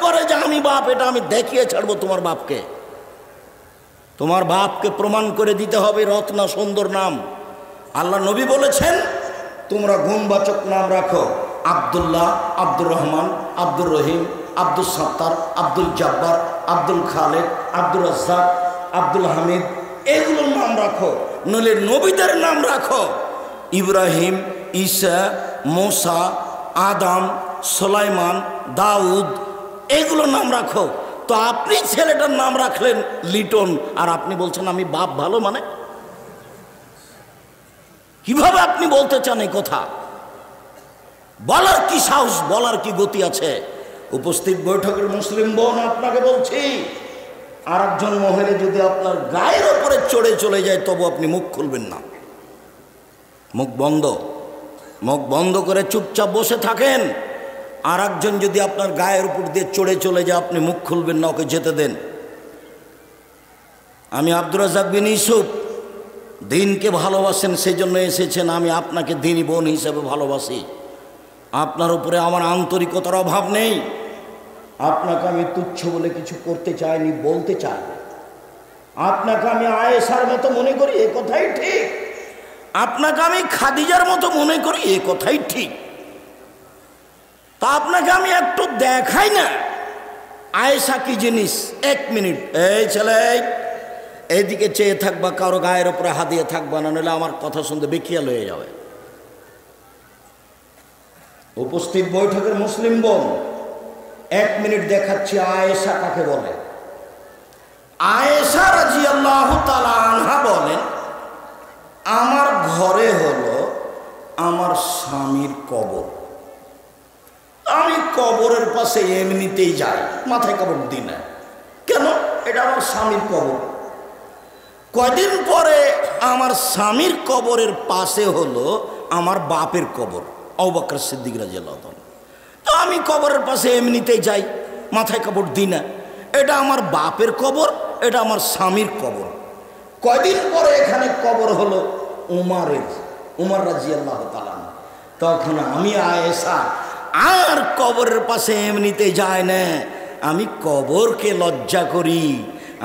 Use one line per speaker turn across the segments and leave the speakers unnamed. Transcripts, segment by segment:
করে যে আমি বাপ, এটা আমি দেখিয়ে ছাড়বো তোমার বাপকে। তোমার বাপকে প্রমাণ করে দিতে হবে রত্না সুন্দর নাম। আল্লাহ নবী বলেছেন তোমরা গুণবাচক নাম রাখো, আব্দুল্লাহ, আব্দুর রহমান, আব্দুর রহিম, আব্দুল সাত্তার, আব্দুল জব্বার, আব্দুল খালেদ, আব্দুল রাজ্জাক, আব্দুল হামিদ, এগুলোর নাম রাখো। নইলে নবীদের নাম রাখো, ইব্রাহিম, ঈসা, মুসা, আদম, সুলাইমান, দাউদ, এগুলোর নাম রাখো। তো আপনি ছেলেটার নাম রাখলেন লিটন, আর আপনি বলছেন আমি বাপ ভালো, মানে কিভাবে আপনি বলতে চান এই কথা? বলার কি সাহস, বলার কি গতি আছে? উপস্থিত বৈঠকের মুসলিম বোন, আপনাকে বলছি, আর একজন মহিলা যদি আপনার গায়ের ওপরে চড়ে চলে যায় তবু আপনি মুখ খুলবেন না। মুখ বন্ধ, মুখ বন্ধ করে চুপচাপ বসে থাকেন। আর একজন যদি আপনার গায়ের উপর দিয়ে চড়ে চলে যায় আপনি মুখ খুলবেন না, ওকে যেতে দেন। আমি আব্দুর রাজ্জাক বিন ইউসুফ, দিনকে ভালোবাসেন সেই জন্য এসেছেন, আমি আপনাকে দিনী বোন হিসেবে ভালোবাসি। আপনার উপরে আমার আন্তরিকতার অভাব নেই। আপনাকে আমি তুচ্ছ বলে কিছু করতে চাইনি, বলতে চাই। আপনাকে আমি আয়েশার মতো মনে করি, এ কথাই ঠিক। আপনাকে আমি খাদিজার মতো মনে করি, এ কথাই ঠিক। তা আপনাকে আমি একটু দেখাই না আয়েশা কি জিনিস। এক মিনিট, এই ছেলে এইদিকে চেয়ে থাকবা, কারো গায়ের উপরে হাত দিয়ে থাকবা না, নইলে আমার কথা শুনতে বেখিয়াল হয়ে যাবে। উপস্থিত বৈঠকের মুসলিম বোন, এক মিনিট দেখাচ্ছি আয়েশা কাকে বলে। আয়েশা রাদিয়াল্লাহু তাআলা আনহা বলেন, আমার ঘরে হলো আমার স্বামীর কবর, আমি কবরের পাশে এমনিতেই যাই, মাথায় কাপড় দিই না। কেন? এটা আমার স্বামীর কবর। কয়দিন পরে আমার স্বামীর কবরের পাশে হলো আমার বাপের কবর, আবু বকর সিদ্দিক রাদিয়াল্লাহু তাআলা। তো আমি কবরের পাশে এমনিতেই যাই, মাথায় কাপড় দিই না। এটা আমার বাপের কবর, এটা আমার স্বামীর কবর। কয়দিন পরে এখানে কবর হলো উমারের, উমর রাদিয়াল্লাহু তাআলা। তখন আমি আয়েশা আর কবরের পাশে এমনিতে যাই না, আমি কবরকে লজ্জা করি।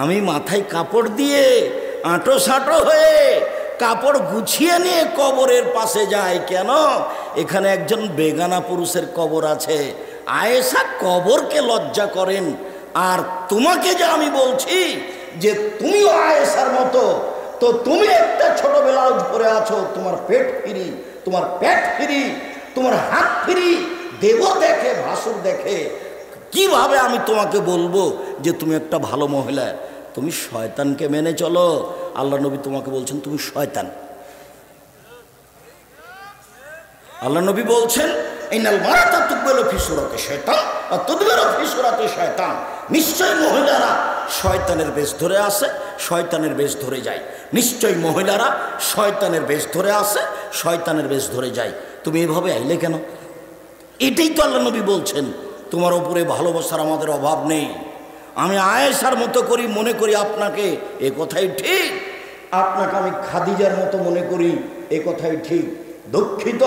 আমি মাথায় কাপড় দিয়ে আঁটো সাঁটো হয়ে কাপড় গুছিয়ে নিয়ে কবরের পাশে যাই। কেন? এখানে একজন বেগানা পুরুষের কবর আছে। আয়েশা কবরকে লজ্জা করেন। আর তোমাকে যে আমি বলছি যে তুমিও আয়েশার মতো, তো তুমি একটা ছোট ব্লাউজ পরে আছো, তোমার পেট ফ্রি, তোমার পেট ফ্রি, তোমার হাত ফ্রি, দেব দেখে, ভাসুর দেখে। কিভাবে আমি তোমাকে বলবো যে তুমি একটা ভালো মহিলা? তুমি শয়তানকে মেনে চলো। আল্লাহ নবী তোমাকে বলছেন তুমি শয়তান। আল্লাহ নবী বলছেন ইনাল মারাতা তুকবালু ফি সূরাতি শয়তান ওয়া তুদবারু ফি সূরাতি শয়তান। নিশ্চয় মহিলারা শয়তানের বেশ ধরে আসে, শয়তানের বেশ ধরে যায়। নিশ্চয় মহিলারা শয়তানের বেশ ধরে আসে, শয়তানের বেশ ধরে যায়। তুমি এভাবে আইলে কেন? এটাই তো আল্লাহ নবী বলছেন। তোমার উপরে ভালোবাসার আমাদের অভাব নেই। আমি আয়েশার মতো করি, মনে করি আপনাকে, এ কথাই ঠিক। আপনাকে আমি খাদিজার মতো মনে করি, এ কথাই ঠিক। দুঃখিত,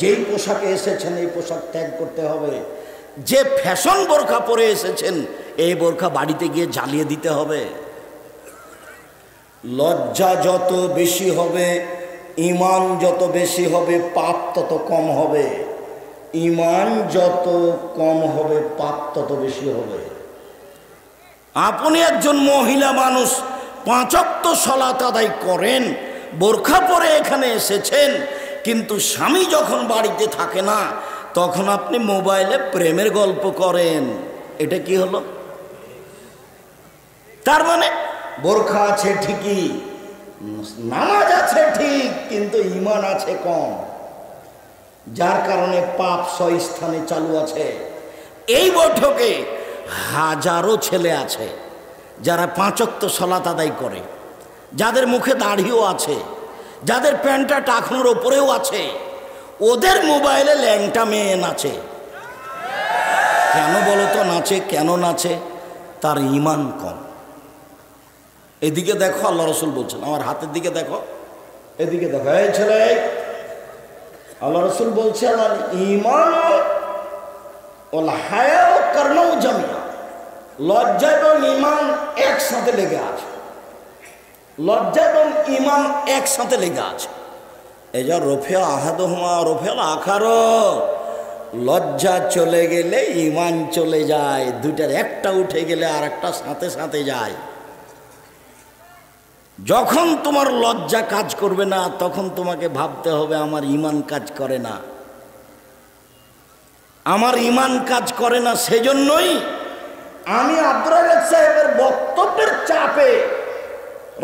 যেই পোশাকে এসেছেন এই পোশাক ত্যাগ করতে হবে। যে ফ্যাশন বোরখা পরে এসেছেন এই বোরখা বাড়িতে গিয়ে জ্বালিয়ে দিতে হবে। লজ্জা যত বেশি হবে, ঈমান যত বেশি হবে, পাপ তত কম হবে। ঈমান যত কম হবে, পাপ তত বেশি হবে। আপনি একজন মহিলা মানুষ, 5 ওয়াক্ত সালাত আদায় করেন, বোরখা পরে এখানে এসেছেন, কিন্তু স্বামী যখন বাড়িতে থাকে না তখন আপনি মোবাইলে প্রেমের গল্প করেন। এটা কি হলো? তার মানে বোরখা আছে ঠিকই, নামাজ আছে ঠিক, কিন্তু ঈমান আছে কম, যার কারণে পাপ 6 স্থানে চালু আছে। এই বৈঠকে হাজারো ছেলে আছে যারা 5 ওয়াক্ত সালাত আদায় করে, যাদের মুখে দাড়িও আছে, যাদের প্যান্টটা টাকনোর ওপরেও আছে, ওদের মোবাইলে ল্যাংটা মেয়ে নাচে। কেন বলো তো নাচে? কেন নাচে? তার ঈমান কম। এদিকে দেখো, আল্লাহ রসুল বলছেন, আমার হাতের দিকে দেখো, এদিকে দেখো, এই ছেলে, আল্লাহ রসুল বলছেন ঈমান ওয়াল হায়া করনাও জামি। লজ্জা এবং ঈমান একসাথে লেগে আছে, লজ্জা এবং ঈমান একসাথে লেগে আছে। এই যা রফিয়া আহাদুহুমা রফিয়াল আখার, লজ্জা চলে গেলে ঈমান চলে যায়, দুইটার একটা উঠে গেলে আর একটা সাথে সাথে যায়। যখন তোমার লজ্জা কাজ করবে না তখন তোমাকে ভাবতে হবে আমার ঈমান কাজ করে না, আমার ঈমান কাজ করে না। সেজন্যই আমি আব্দুর রাজ্জাক সাহেবের বক্তব্যের চাপে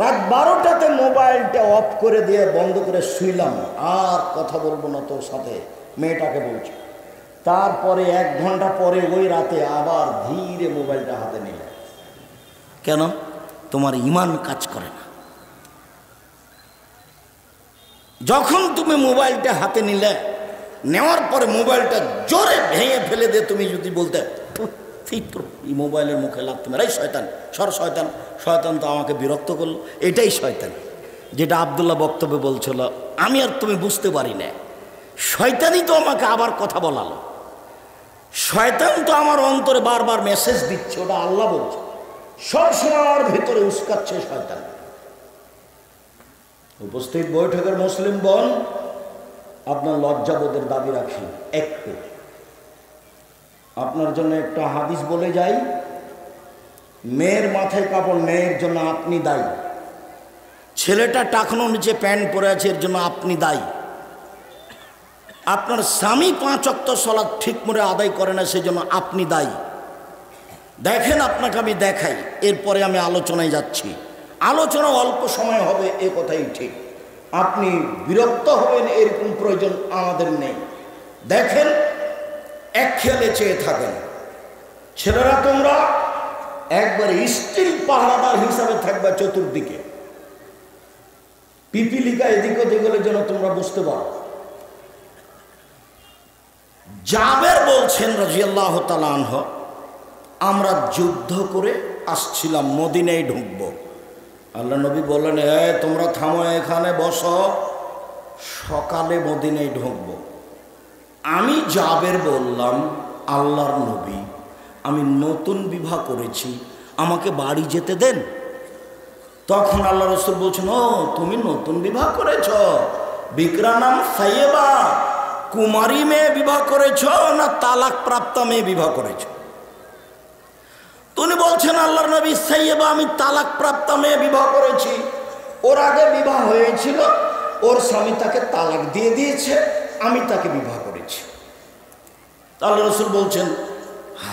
রাত 12টাতে মোবাইলটা অফ করে দিয়ে বন্ধ করে শুইলাম, আর কথা বলবো না তোর সাথে, মেয়েটাকে বলছি। তারপরে 1 ঘন্টা পরে ওই রাতে আবার ধীরে মোবাইলটা হাতে নিলাম। কেন? তোমার ঈমান কাজ করে না। যখন তুমি মোবাইলটা হাতে নিলে, নেওয়ার পরে মোবাইলটা জোরে ভেঙে ফেলে দিয়ে তুমি যদি বলতে এই মোবাইলের মুখে লাগতো না, এই শয়তান সর, শয়তান শয়তান তো আমাকে বিরক্ত করলো, এটাই শয়তান। যেটা আব্দুল্লাহ বক্তব্যে বলছিল, আমি আর তুমি বুঝতে পারি না, শয়তানই তো আমাকে আবার কথা বলালো, শয়তান তো আমার অন্তরে বারবার মেসেজ দিচ্ছে, ওটা আল্লাহ বলছে, সবসময় আমার ভিতরে উস্কাচ্ছে শয়তান। উপস্থিত বৈঠকের মুসলিম বোন, আপনার লজ্জাবোধের দাবি রাখি একটু। আপনার জন্য একটা হাদিস বলে যাই, মেয়ের মাথায় কাপড় নেই এর জন্য আপনি দায়ী, ছেলেটা টাকনো নিচে প্যান্ট পরে আছে এর জন্য আপনি দায়ী, আপনার স্বামী 5 ওয়াক্ত সালাত ঠিক করে আদায় করে না সেজন্য আপনি দায়ী। দেখেন আপনাকে আমি দেখাই, এরপরে আমি আলোচনায় যাচ্ছি। আলোচনা অল্প সময় হবে এ কথাই ঠিক, আপনি বিরক্ত হবেন এরকম প্রয়োজন আমাদের নেই। দেখেন, এক খেয়ালে চেয়ে থাকেন। ছেলেরা তোমরা একবার স্টিল পাহারাদার হিসাবে থাকবে চতুর্দিকে, পিপিলিকা এদিক ওদিক হলে যেন তোমরা বুঝতে পারো। জাবের বলছেন রাদিয়াল্লাহু তাআলা আনহু, আমরা যুদ্ধ করে আসছিলাম, মদিনায় ঢুকবো। আল্লাহ নবী বললেন, তোমরা থামো, এখানে বসো, সকালে মদিনায় ঢুকবো। আমি জাবের বললাম, আল্লাহর নবী, আমি নতুন বিবাহ করেছি, আমাকে বাড়ি যেতে দেন। তখন আল্লাহ রাসূল বলছেন, ও তুমি নতুন বিবাহ করেছ, বিকরানাম সাইয়েবা, কুমারী মেয়ে বিবাহ করেছ না তালাক প্রাপ্ত মেয়ে বিবাহ করেছ? তুমি বলছেন আল্লাহর নবী সাইয়েবা, আমি তালাক প্রাপ্ত মেয়ে বিবাহ করেছি, ওর আগে বিবাহ হয়েছিল, ওর স্বামী তাকে তালাক দিয়ে দিয়েছে, আমি তাকে বিবাহ করেছি। আল্লাহ রাসূল বলছেন,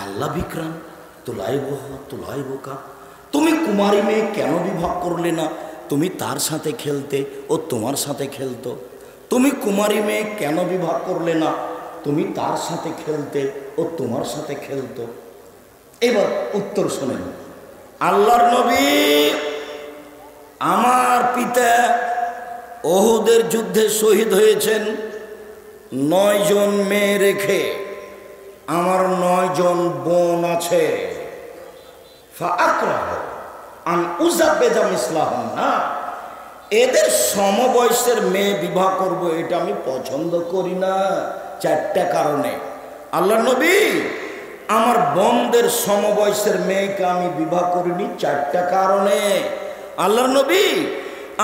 আল্লাহ বিকরাম তুলাইবকা, তুমি কুমারী মেয়ে কেন বিবাহ করলে না? তুমি তার সাথে খেলতে, ও তোমার সাথে খেলতো। তুমি কুমারী মেয়ে কেন বিবাহ করলে না? তুমি তার সাথে খেলতে, ও তোমার সাথে খেলতো। এবার উত্তর শোনেন, আল্লাহর নবী, আমার পিতা ওহুদের যুদ্ধে শহীদ হয়েছেন 9 জন মেয়ে রেখে, আমার 9 জন বোন আছে। এদের সমবয়সের মেয়ে বিবাহ করব, এটা আমি পছন্দ করি না 4টা কারণে। আল্লাহ নবী, আমার বোনদের সমবয়সের মেয়েকে আমি বিবাহ করিনি 4টা কারণে। আল্লাহর নবী,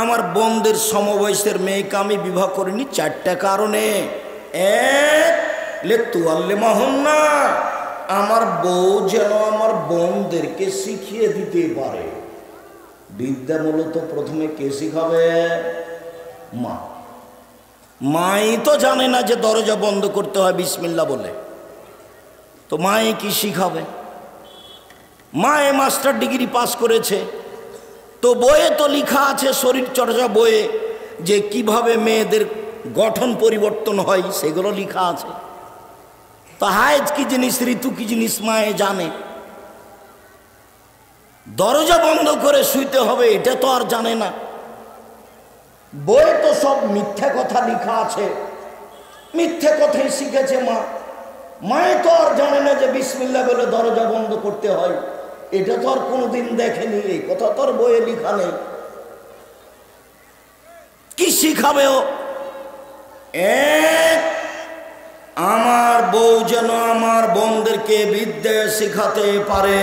আমার বোনদের সমবয়সের মেয়েকে আমি বিবাহ করিনি 4টা কারণে। এক, লেতুয়াল্লিমাহুন্না, আমার বউ যেন আমার বোনদেরকে শিখিয়ে দিতে পারে। বিদ্যা মূলত প্রথমে কে শিখাবে? মা। মাই তো জানে না যে দরজা বন্ধ করতে হয় বিসমিল্লাহ বলে, তো মাই কি শিখাবে? মায়ে মাস্টার ডিগ্রি পাস করেছে, তো বইয়ে তো লেখা আছে শরীরচর্চা বইয়ে যে কিভাবে মেয়েদের গঠন পরিবর্তন হয়, সেগুলো লেখা আছে। তো হায়েজ কি জিনিস, ঋতু কি জিনিস মায়ে জানে। দরজা বন্ধ করে শুইতে হবে এটা তো আর জানে না। বই তো সব মিথ্যা কথা লেখা আছে, মিথ্যা কথাই শিখেছে মা। মায়ে তো আর জানে না যে বিসমিল্লাহ বলে দরজা বন্ধ করতে হয়, এটা তো আর কোনোদিন দেখেনি, এই কথা তো আর বইয়ে লেখা নেই। কি শিখাবে ও? এক, আমার বউ যেন আমার বোনদেরকে বিদ্যা শিখাতে পারে।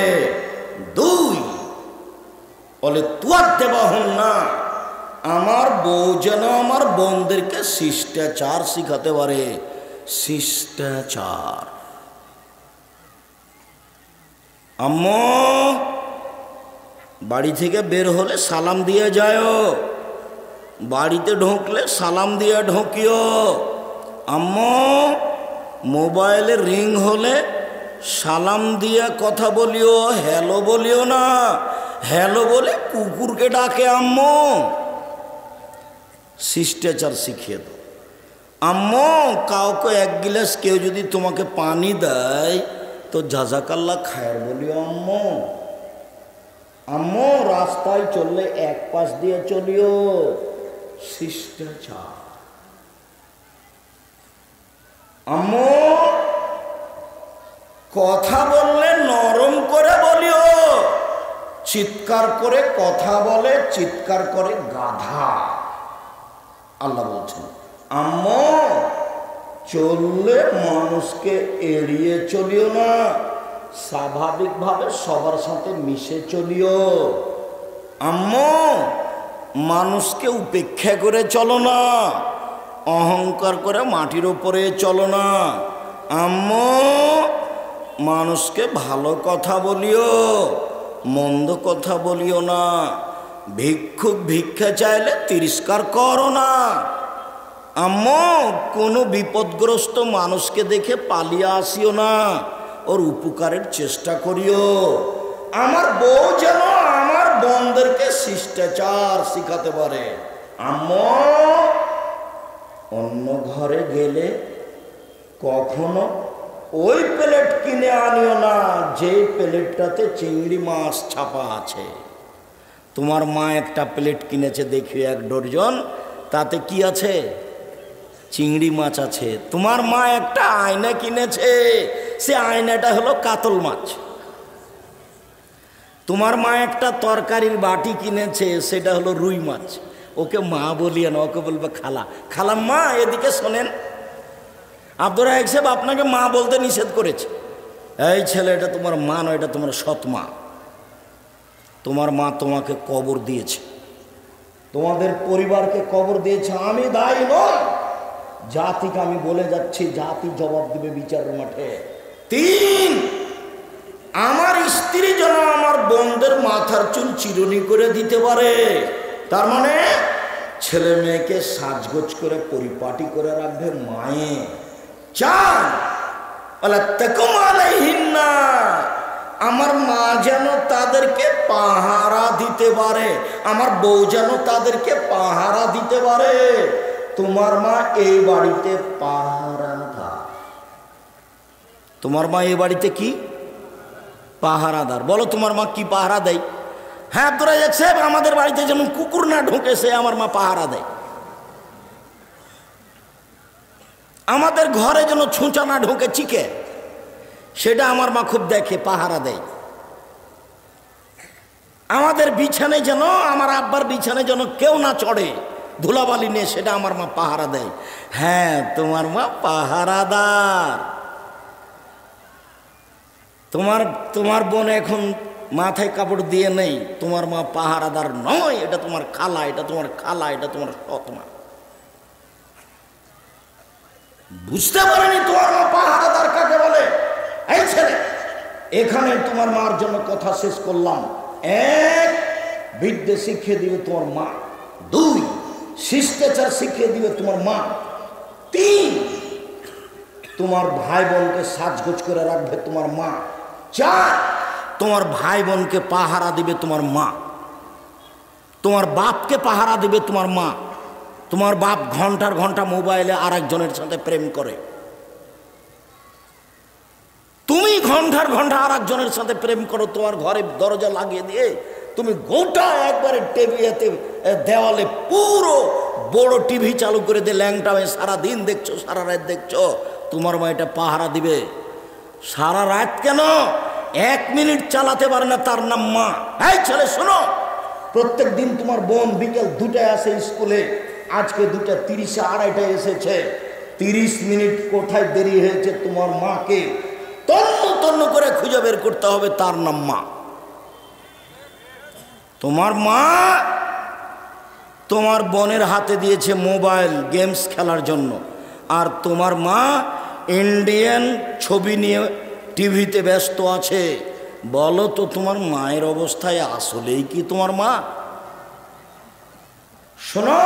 দুই বলে তুয়ার দেবা হন না, আমার বউ যেন আমার বোনদেরকে শিষ্টাচার শিখাতে পারে। শিষ্টাচার। আম্মু বাড়ি থেকে বের হলে সালাম দিয়ে যাও, বাড়িতে ঢুকলে সালাম দিয়ে ঢুকিও। আম্মু মোবাইলে রিং হলে সালাম দিয়ে কথা বলিও, হ্যালো বলিও না। হ্যালো বলে কুকুরকে ডাকে আম্মু। শিষ্টাচার শিখিয়ে দাও। আম্মু কাউকে এক গিলাস কেউ যদি তোমাকে পানি দেয় তো জাজাকাল্লাহ খায়ের বলিও আম্মু। আম্মু রাস্তায় চললে এক পাশ দিয়ে চলিও। শিষ্টাচার। আম্মু কথা বললে নরম করে বলিও, চিৎকার করে কথা বলে চিৎকার করে গাধা। আল্লাহ বলছেন আম্মু চললে মানুষকে এড়িয়ে চলিও না, স্বাভাবিকভাবে সবার সাথে মিশে চলিও। আম্মু মানুষকে উপেক্ষা করে চলো না, অহংকার করে মাটির উপরে চলো না। আম্মু মানুষকে ভালো কথা বলিও, মন্দ কথা বলিও না। ভিক্ষুক ভিক্ষা চাইলে তিরস্কার করো না। আম্মু কোনো বিপদগ্রস্ত মানুষকে দেখে পালিয়ে আসিও না, ওর উপকারের চেষ্টা করিও। আমার বউ যেন আমার বোনদেরকে শিষ্টাচার শিখাতে পারে। আম্মু অন্য ঘরে গেলে কখনো ওই প্লেট কিনে আনিও না যে প্লেটটাতে চিংড়ি মাছ ছাপা আছে। তোমার মা একটা প্লেট কিনেছে দেখিও 1 ডজন, তাতে কি আছে? চিংড়ি মাছ আছে। তোমার মা একটা আয়না কিনেছে, সে আয়নাটা হলো কাতল মাছ। তোমার মা একটা তরকারির বাটি কিনেছে, সেটা হলো রুই মাছ। ওকে মা বলিয়ে না, ওকে বলবে খালা। খালা মা এদিকে শোনেন, আব্দুর রাজ্জাক সাহেব আপনাকে মা বলতে নিষেধ করেছে। এই ছেলে, এটা তোমার মা নয়, এটা তোমার সৎ মা। তোমার মা তোমাকে কবর দিয়েছে, তোমাদের পরিবারকে কবর দিয়েছে। আমি দায়ী নই, জাতিকে আমি বলে যাচ্ছি, জাতি জবাব দিবে বিচারের মাঠে। 3 আমার স্ত্রী যেন আমার বোনদের মাথার চুল চিরুনি করে দিতে পারে। তার মানে ছেলে মেয়েকে সাজগোজ করে পরিপাটি করে রাখবে মায়ে। 4 আমার মা যেন তাদেরকে পাহারা দিতে পারে, আমার বউ যেন তাদেরকে পাহারা দিতে পারে। তোমার মা এই বাড়িতে পাহারাদার। তোমার মা এই বাড়িতে কি পাহারাদার? বলো তোমার মা কি পাহারা দেয়? হ্যাঁ আব্দুর রাজ্জাক সাহেব, আমাদের বাড়িতে যেমন কুকুর না ঢোকে সে আমার মা পাহারা দেয়। আমাদের ঘরে যেন ছুঁচা না ঢোকে চিকে, সেটা আমার মা খুব দেখে, পাহারা দেয়। আমাদের বিছানে যেন, আমার আব্বার বিছানে যেন কেউ না চড়ে ধুলাবালি নিয়ে, সেটা আমার মা পাহারা দেয়। হ্যাঁ তোমার মা পাহারাদার। তোমার বোন এখন মাথায় কাপড় দিয়ে নেই, তোমার মা পাহারাদার নয়, এটা তোমার খালা, এটা তোমার খালা, এটা তোমার সৎ মা। বুঝতে পারেনি তোমার মা পাহারাদার কাকে বলে? এই ছেলে, এখানে তোমার মার জন্য কথা শেষ করলাম। 1 বিদ্যে শিখিয়ে দিবে তোমার মা। 2 শিষ্টাচার শিখিয়ে দিবে তোমার মা। 3 তোমার ভাই বোনকে সাজগোজ করে রাখবে তোমার মা। 4 তোমার ভাই বোনকে পাহারা দিবে তোমার মা। তোমার বাপকে পাহারা দিবে তোমার মা। তোমার বাপ ঘন্টার ঘন্টা মোবাইলে আরেকজনের সাথে প্রেম করে, তুমি ঘন্টার ঘন্টা আরেকজনের সাথে প্রেম করো। তোমার ঘরে দরজা লাগিয়ে দিয়ে তুমি গোটা একবারে টেবিলেতে দেওয়ালে পুরো বড় টিভি চালু করে দিয়ে ল্যাংটা হয়ে সারাদিন দেখছো, সারা রাত দেখছো। তোমার মা এটা পাহারা দিবে। সারা রাত কেন, 1 মিনিট চালাতে পারে না, তার নাম মা। এই ছেলে শোনো, প্রত্যেক দিন তোমার বোন বিকেল 2টায় আসে স্কুলে, আজকে 2:30 2:30 এসেছে। 30 মিনিট কোথায় দেরি হয়েছে তোমার মাকে তন্ন তন্ন করে খুঁজে বের করতে হবে, তার নাম মা। তোমার মা তোমার বোনের হাতে দিয়েছে মোবাইল গেমস খেলার জন্য, আর তোমার মা ইন্ডিয়ান ছবি নিয়ে টিভিতে ব্যস্ত আছে। বলো তো তোমার মায়ের অবস্থায় আসলেই কি তোমার মা? শোনো,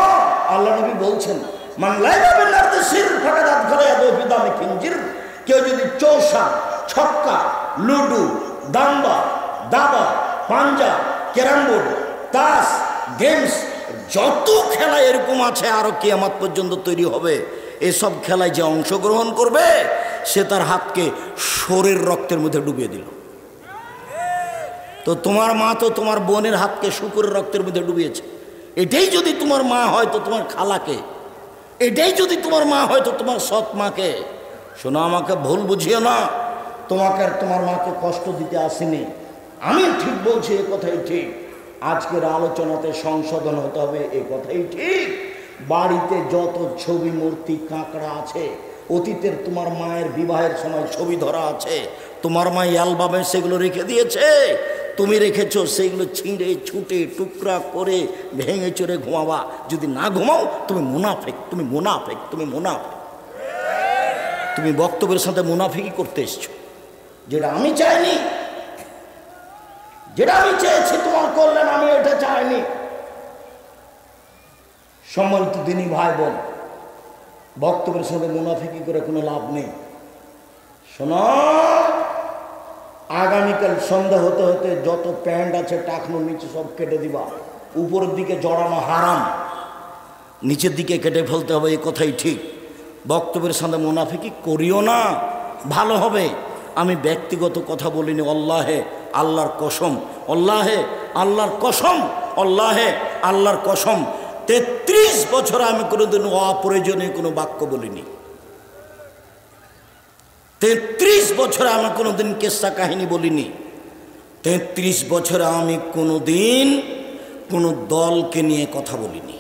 আল্লাহ নবী বলছেন, মান লাইবা বিল আরদি সির ফাকাদাত গলায়াদু বিদামি খিনজির। কেউ যদি চৌসা, ছক্কা, লুডু, দাম্বা, দাবা, পাঞ্জা, ক্যারাম বোর্ড, তাস, গেমস, যত খেলা এরকম আছে আরো কিয়ামত পর্যন্ত তৈরি হবে, এসব খেলায় যে অংশগ্রহণ করবে সে তার হাতকে শরীর রক্তের মধ্যে ডুবিয়ে দিল। তো তোমার মা তো তোমার বোনের হাতকে শুকরের রক্তের মধ্যে ডুবিয়েছে। এটাই যদি তোমার মা হয় তো তোমার খালাকে, এটাই যদি তোমার মা হয় তো তোমার সৎ মাকে। শোনো, আমাকে ভুল বুঝিও না, তোমাকে আর তোমার মাকে কষ্ট দিতে আসেনি। আমি ঠিক বলছি, এ কথাই ঠিক। আজকের আলোচনাতে সংশোধন হতে হবে, এ কথাই ঠিক। বাড়িতে যত ছবি, মূর্তি, কাঁকড়া আছে, অতীতের তোমার মায়ের বিবাহের সময় ছবি ধরা আছে, তোমার মা অ্যালবামে সেগুলো রেখে দিয়েছে, তুমি রেখেছো। সেইগুলো ছিঁড়ে ছুটে টুকরা করে ভেঙে চড়ে ঘুমাবা। যদি না ঘুমাও তুমি মুনাফিক, তুমি মুনাফিক, তুমি মুনাফিক। তুমি বক্তব্যের সাথে মুনাফিকই করতে এসছো। যেটা আমি চাইনি, যেটা আমি চেয়েছি তোমার করলেন, আমি এটা চাইনি। সম্মানিত দিনী ভাই বোন, বক্তব্যের সাথে মুনাফিকি করে কোনো লাভ নেই। শোনো, আগামীকাল সন্ধ্যা হতে হতে যত প্যান্ট আছে টাকনোর নিচে সব কেটে দিবা। উপরের দিকে জড়ানো হারাম, নিচের দিকে কেটে ফেলতে হবে, এই কথাই ঠিক। বক্তব্যের সাথে মুনাফিকি করিও না, ভালো হবে। আমি ব্যক্তিগত কথা বলিনি, আল্লাহে আল্লাহর কসম, আল্লাহে আল্লাহর কসম, আল্লাহে আল্লাহর কসম, 33 বছর আমি কোনোদিন অপ্রয়োজনীয় কোনো বাক্য বলিনি। 33 বছরে আমি কোনোদিন কেসা কাহিনী বলিনি। 33 বছরে আমি কোনোদিন কোনো দলকে নিয়ে কথা বলিনি।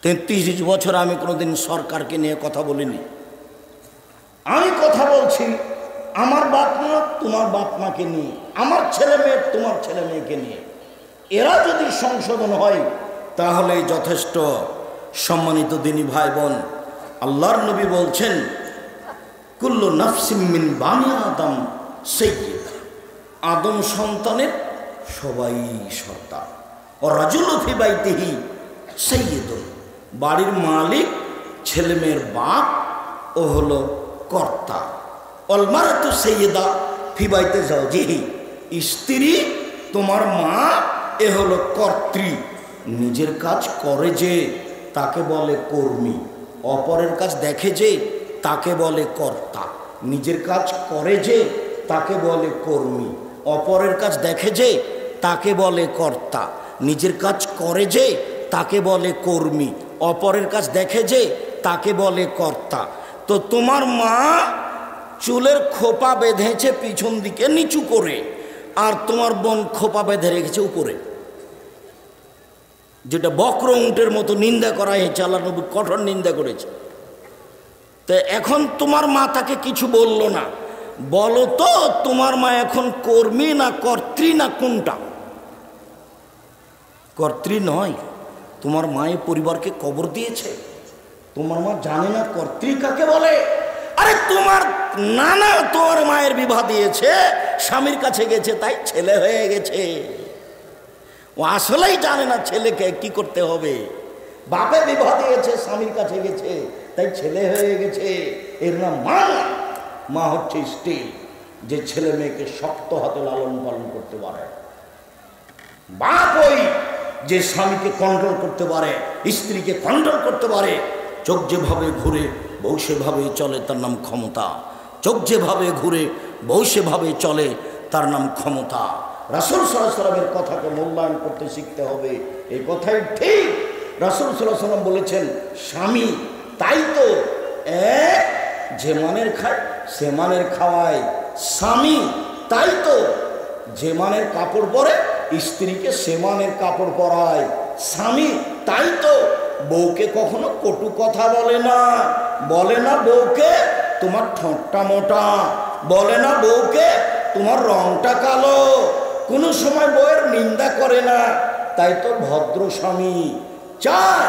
33 বছরে আমি কোনোদিন সরকারকে নিয়ে কথা বলিনি। আমি কথা বলছি আমার বাপ মা, তোমার বাপ মাকে নিয়ে, আমার ছেলে মেয়ে, তোমার ছেলে মেয়েকে নিয়ে। এরা যদি সংশোধন হয় তাহলে যথেষ্ট। সম্মানিত দিনী ভাই বোন, আল্লাহর নবী বলছেন, কুল্লু নাফসিম মিন বানি আদম সাইয়্যিদ। আদম সন্তানের সবাই সর্দার। ও রাজুলু ফি বাইতিহি সাইয়্যিদুন। বাড়ির মালিক, ছেলে মেয়ের বাপ, ও হলো কর্তা। অল মারাতু সাইয়্যিদা ফি বাইতি যাওজিহি। স্ত্রী তোমার মা, এ হলো কর্ত্রী। নিজের কাজ করে যে তাকে বলে কর্মী, অপরের কাজ দেখে যে তাকে বলে কর্তা। নিজের কাজ করে যে তাকে বলে কর্মী, অপরের কাজ দেখে যে তাকে বলে কর্তা। নিজের কাজ করে যে তাকে বলে কর্মী, অপরের কাজ দেখে যে তাকে বলে কর্তা। তো তোমার মা চুলের খোপা বেঁধেছে পিছন দিকে নিচু করে, আর তোমার বোন খোপা বেঁধে রেখেছে উপরে, যেটা বক্র উটের মতো নিন্দা করা হয়েছে। আল্লাহ নবী কঠোর নিন্দা করেছে। তো এখন তোমার মা তাকে কিছু বলল না। বলো তো তোমার মা এখন কর্মী না কর্ত্রী না কোনটা? কর্ত্রী নয়। তোমার মায়ের পরিবারকে কবর দিয়েছে, তোমার মা জানে না কর্ত্রী কাকে বলে। আরে তোমার নানা তোমার মায়ের বিবাহ দিয়েছে, স্বামীর কাছে গেছে, তাই ছেলে হয়ে গেছে। ও আসলেই জানে না ছেলেকে কি করতে হবে। বাপে বিবাহ দিয়েছে, স্বামীর কাছে গেছে, তাই ছেলে হয়ে গেছে। এর নাম মা। মা হচ্ছে স্ত্রী, যে ছেলে মেয়েকে শক্ত হাতে লালন পালন করতে পারে। বাপ ওই যে স্বামীকে কন্ট্রোল করতে পারে, স্ত্রীকে কন্ট্রোল করতে পারে। চোখ যেভাবে ঘুরে বউ সেভাবে চলে, তার নাম ক্ষমতা। চোখ যেভাবে ঘুরে বউ সেভাবে চলে, তার নাম ক্ষমতা। রাসূল সাল্লাল্লাহু আলাইহি ওয়াসাল্লামের কথাকে মূল্যায়ন করতে শিখতে হবে, এই কথাই ঠিক। রাসূল সাল্লাল্লাহু আলাইহি ওয়াসাল্লাম বলেছেন, স্বামী তাই তো যে মানের খায় সে মানের খাওয়ায়। স্বামী তাই তো যে মানের কাপড় পরে স্ত্রীকে সে মানের কাপড় পরায়। স্বামী তাই তো বউকে কখনো কটু কথা বলে না। বলে না বউকে তোমার ঠোঁটটা মোটা, বলে না বউকে তোমার রংটা কালো, কোনো সময় বউয়ের নিন্দা করে না, তাই তো ভদ্র স্বামী। 4,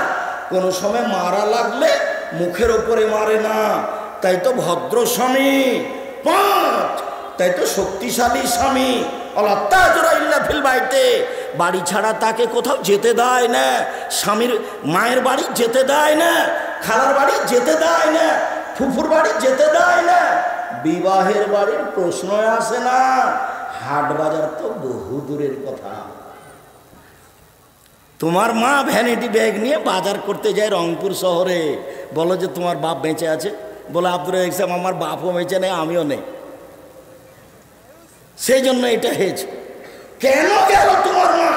কোনো সময় মারা লাগলে মুখের ওপরে মারে না, তাই তো ভদ্র স্বামী। 5, তাই তো শক্তিশালী স্বামী। আল্লাহ তাজরা ইল্লা ফিল বাইতে, বাড়ি ছাড়া তাকে কোথাও যেতে দেয় না, স্বামীর মায়ের বাড়ি যেতে দেয় না, খালার বাড়ি যেতে দেয় না, ফুফুর বাড়ি যেতে দেয় না, বিবাহের বাড়ির প্রশ্নই আসে না, হাট বাজার তো বহু দূরের কথা। তোমার মা ভ্যানিটি ব্যাগ নিয়ে বাজার করতে যায় রংপুর শহরে, বলো যে তোমার বাপ বেঁচে আছে, বলে আব্দুর রাজ্জাক আমার বাপও বেঁচে নেই, আমিও নেই, সেই জন্য এটা হয়েছে। কেন গেল তোমার মা?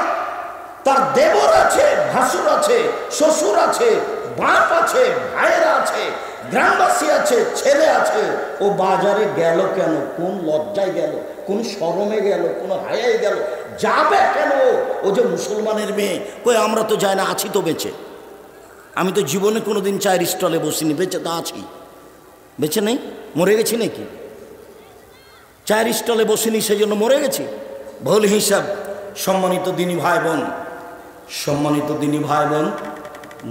তার দেবর আছে, ভাসুর আছে, শ্বশুর আছে, বাপ আছে, ভাইয়েরা আছে, গ্রামবাসী আছে, ছেলে আছে, ও বাজারে গেল কেন? কোন লজ্জায় গেল, কোন শরমে গেল, কোন হায়ায় গেল? যাবে কেন? ও যে মুসলমানের মেয়ে। কই আমরা তো যাই না, আছি তো বেঁচে। আমি তো জীবনে কোনোদিন চায়ের স্টলে বসিনি, বেঁচে তা আছি। বেঁচে নেই? মরে গেছি নাকি? চায়ের স্টলে বসিনি সেই জন্য মরে গেছি? ভুল হিসাব। সম্মানিত দিনী ভাই বোন, সম্মানিত দিনী ভাই বোন,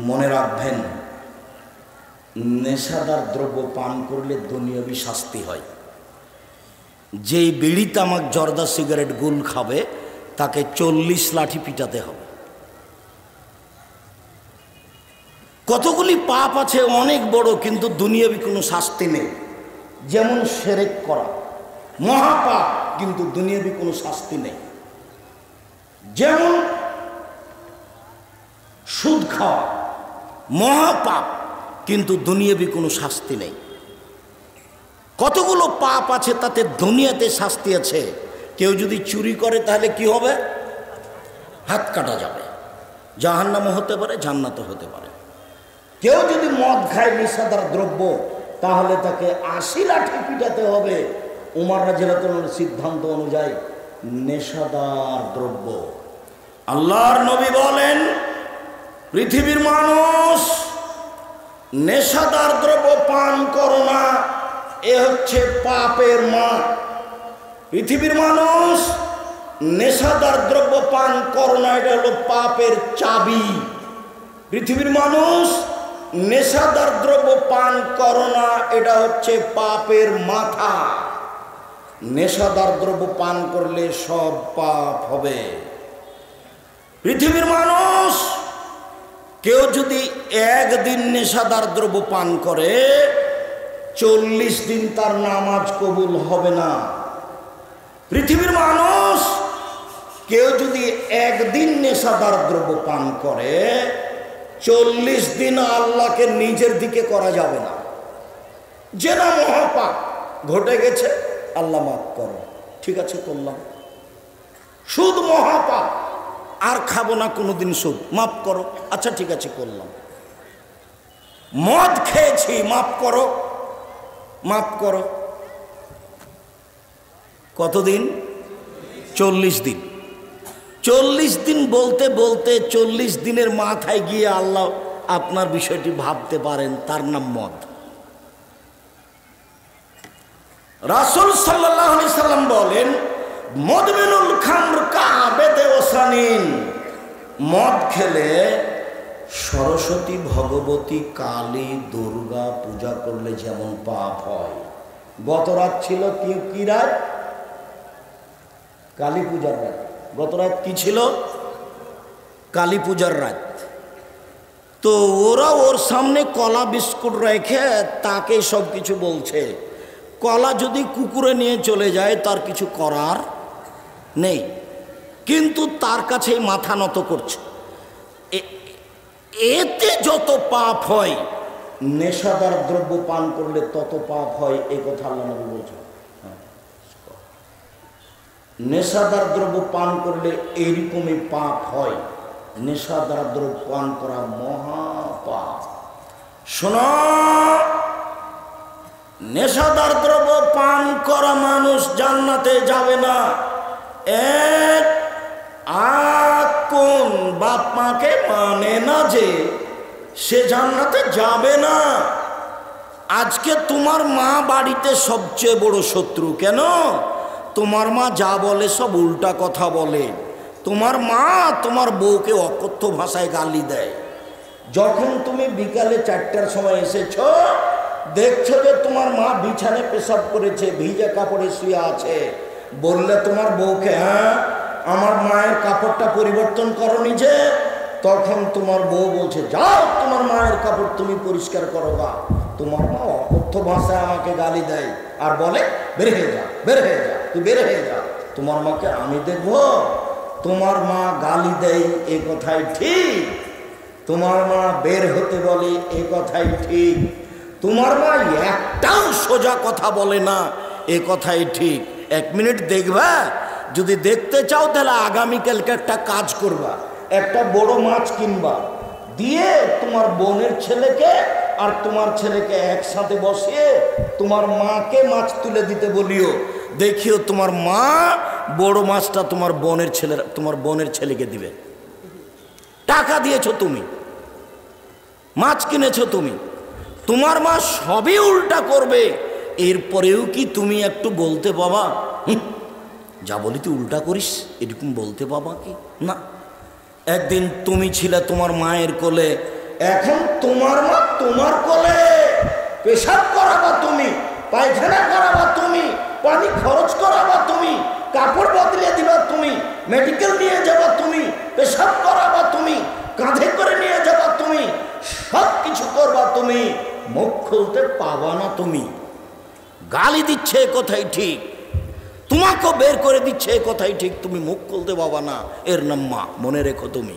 মনে রাখবেন, নেশাদার দ্রব্য পান করলে দুনিয়াবি শাস্তি হয়। যেই বিড়ি তামাক জর্দা সিগারেট গুল খাবে তাকে 40 লাঠি পিটাতে হবে। কতগুলি পাপ আছে অনেক বড়, কিন্তু দুনিয়াবি কোনো শাস্তি নেই। যেমন শিরক করা, মহাপাপ, কিন্তু দুনিয়াবি কোনো শাস্তি নেই। যেমন সুদ খাওয়া, মহাপাপ, কিন্তু দুনিয়াবি কোনো শাস্তি নেই। কতগুলো পাপ আছে তাতে দুনিয়াতে শাস্তি আছে। কেউ যদি চুরি করে তাহলে কি হবে? হাত কাটা যাবে, জাহান্নামও হতে পারে, জান্নাতও হতে পারে। কেউ যদি মদ খায়, নেশাদার দ্রব্য, তাহলে তাকে 80 লাঠি পিটাতে হবে উমর রাদিয়াল্লাহু আনহুর সিদ্ধান্ত অনুযায়ী। নেশাদার দ্রব্য, আল্লাহর নবী বলেন, পৃথিবীর মানুষ নেশাদার দ্রব্য পান করো না, এ হচ্ছে পাপের মা। পৃথিবীর মানুষ নেশাদার দ্রব্য পান করো না, এটা হলো পাপের চাবি। পৃথিবীর মানুষ নেশাদার দ্রব্য পান করো না, এটা হচ্ছে পাপের মাথা। নেশাদার দ্রব্য পান করলে সব পাপ হবে। পৃথিবীর মানুষ কেউ যদি একদিন নেশাদার দ্রব্য পান করে, 40 দিন তার নামাজ কবুল হবে না। পৃথিবীর মানুষ কেউ যদি একদিন নেশাদার দ্রব্য পান করে, 40 দিন আল্লাহকে নিজের দিকে করা যাবে না। জেনা মহাপাপ ঘটে গেছে, আল্লাহ মাফ করো, ঠিক আছে করলাম। সুদ মহাপাপ, আর খাবো না কোনোদিন সুদ, মাফ করো, আচ্ছা ঠিক আছে করলাম। মদ খেয়েছি, মাফ করো, মাফ করো। কতদিন? 40 দিন। 40 দিন বলতে বলতে 40 দিনের মাথায় গিয়ে আল্লাহ আপনার বিষয়টি ভাবতে পারেন, তার নাম মদ। রাসূল সাল্লাল্লাহু আলাইহি সাল্লাম বলেন, মদমিনুল খামর কাবেদে ওসানিন, মদ খেলে সরস্বতী, ভগবতী, কালী, দুর্গা পূজা করলে যেমন পাপ হয়। গত রাত ছিল কি রাত? কালী পূজার রাত। গত রাত কি ছিল? কালী পূজার রাত। তো ওরা ওর সামনে কলা বিস্কুট রেখে তাকে সব কিছু বলছে। কলা যদি কুকুরে নিয়ে চলে যায় তার কিছু করার নেই, কিন্তু তার কাছেই মাথা নত করছে। এতে যত পাপ হয়, নেশাদার দ্রব্য পান করলে তত পাপ হয়, এই কথা আল্লাহ নবী বলছেন। নেশাদার দ্রব্য পান করলে এইরকমই পাপ হয়। নেশাদার দ্রব্য পান করা মহাপাপ। শোনো, নেশাদার দ্রব্য পান করা মানুষ জান্নাতে যাবে না। এক, আর কোন বাপ মাকে মানে না যে সে জান্নাতে যাবে না। আজকে তোমার মা বাড়িতে সবচেয়ে বড় শত্রু। কেন? তোমার মা যা বলে সব উল্টা কথা বলে। তোমার মা তোমার বউকে অকথ্য ভাষায় গালি দেয়। যখন তুমি বিকালে 4টার সময় এসেছ, দেখছো যে তোমার মা বিছানায় পেশাব করেছে, ভিজে কাপড়ে শুয়ে আছে, বললে তোমার বউকে, হ্যাঁ আমার মায়ের কাপড়টা পরিবর্তন করনি যে? তখন তোমার বউ বলছে, যাও তোমার মায়ের কাপড় তুমি পরিষ্কার করো গা। তোমার মা অকথ্য ভাষায় আমাকে গালি দেয় আর বলে, বের হয়ে যা, বের হয়ে যা, তুই বের হয়ে যা। তোমার মাকে আমি দেখবো? তোমার মা গালি দেয় এ কথাই ঠিক, তোমার মা বের হতে বলে এ কথাই ঠিক, তোমার মা একটাও সোজা কথা বলে না এ কথাই ঠিক। 1 মিনিট দেখবা, যদি দেখতে চাও তাহলে আগামীকালকে একটা কাজ করবা, একটা বড় মাছ কিনবা, দিয়ে তোমার বোনের ছেলেকে আর তোমার ছেলেকে একসাথে বসিয়ে তোমার মাকে মাছ তুলে দিতে বলিও। দেখিও তোমার মা বড় মাছটা তোমার বোনের ছেলেকে দিবে। টাকা দিয়েছো তুমি, মাছ কিনেছো তুমি, তোমার মা সবই উল্টা করবে। এরপরেও কি তুমি একটু বলতে পাবা, যা বলি তুই উল্টা করিস, এরকম বলতে পাবা কি? না। একদিন তুমি ছিলে তোমার মায়ের কোলে, এখন তোমার মা তোমার কোলে, পেশাব করাবা তুমি, পায়খানা করাবা তুমি, পানি খরচ করাবা তুমি, কাপড় বদলে দিবা তুমি, মেডিকেল নিয়ে যাবা তুমি, পেশাব করাবা তুমি, কাঁধে করে নিয়ে যাবা তুমি, সব কিছু করবা তুমি, মুখ খুলতে পাবা না তুমি। গালি দিচ্ছে এ কথাই ঠিক, তোমাকেও বের করে দিচ্ছে এ কথাই ঠিক, তুমি মুখ খুলতে পাবা না, এর নাম মা। মনে রেখো তুমি,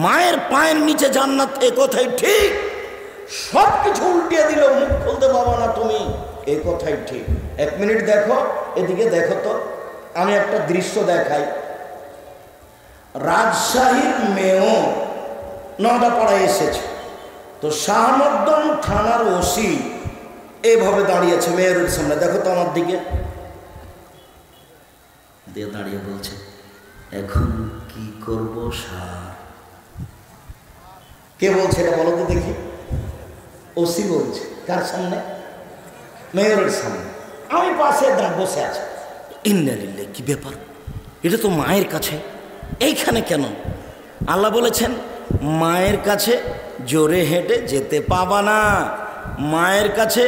মায়ের পায়ের নিচে জান্নাত এ কথাই ঠিক, সব কিছু উল্টিয়ে দিল, মুখ খুলতে পাবা না তুমি, এ কথাই ঠিক। 1 মিনিট দেখো, এদিকে দেখো তো, আমি একটা দৃশ্য দেখাই। রাজশাহীর মেয়েও নওদাপাড়ায় এসেছে, তো শাহমদ্দন থানার ওসি এভাবে দাঁড়িয়েছে মেয়রের সামনে, দেখো তো আমার দিকে দিয়ে দাঁড়িয়ে বলছে, এখন কি করব স্যার? কে বলছে এটা বলো তো দেখি? ওসি বলছে। কার সামনে? মেয়রের সামনে। আমি পাশে বসে আছি। ইন্নালিল্লাহ, কি ব্যাপার, এটা তো মায়ের কাছে, এইখানে কেন? আল্লাহ বলেছেন মায়ের কাছে জোরে হেঁটে যেতে পাবা না, মায়ের কাছে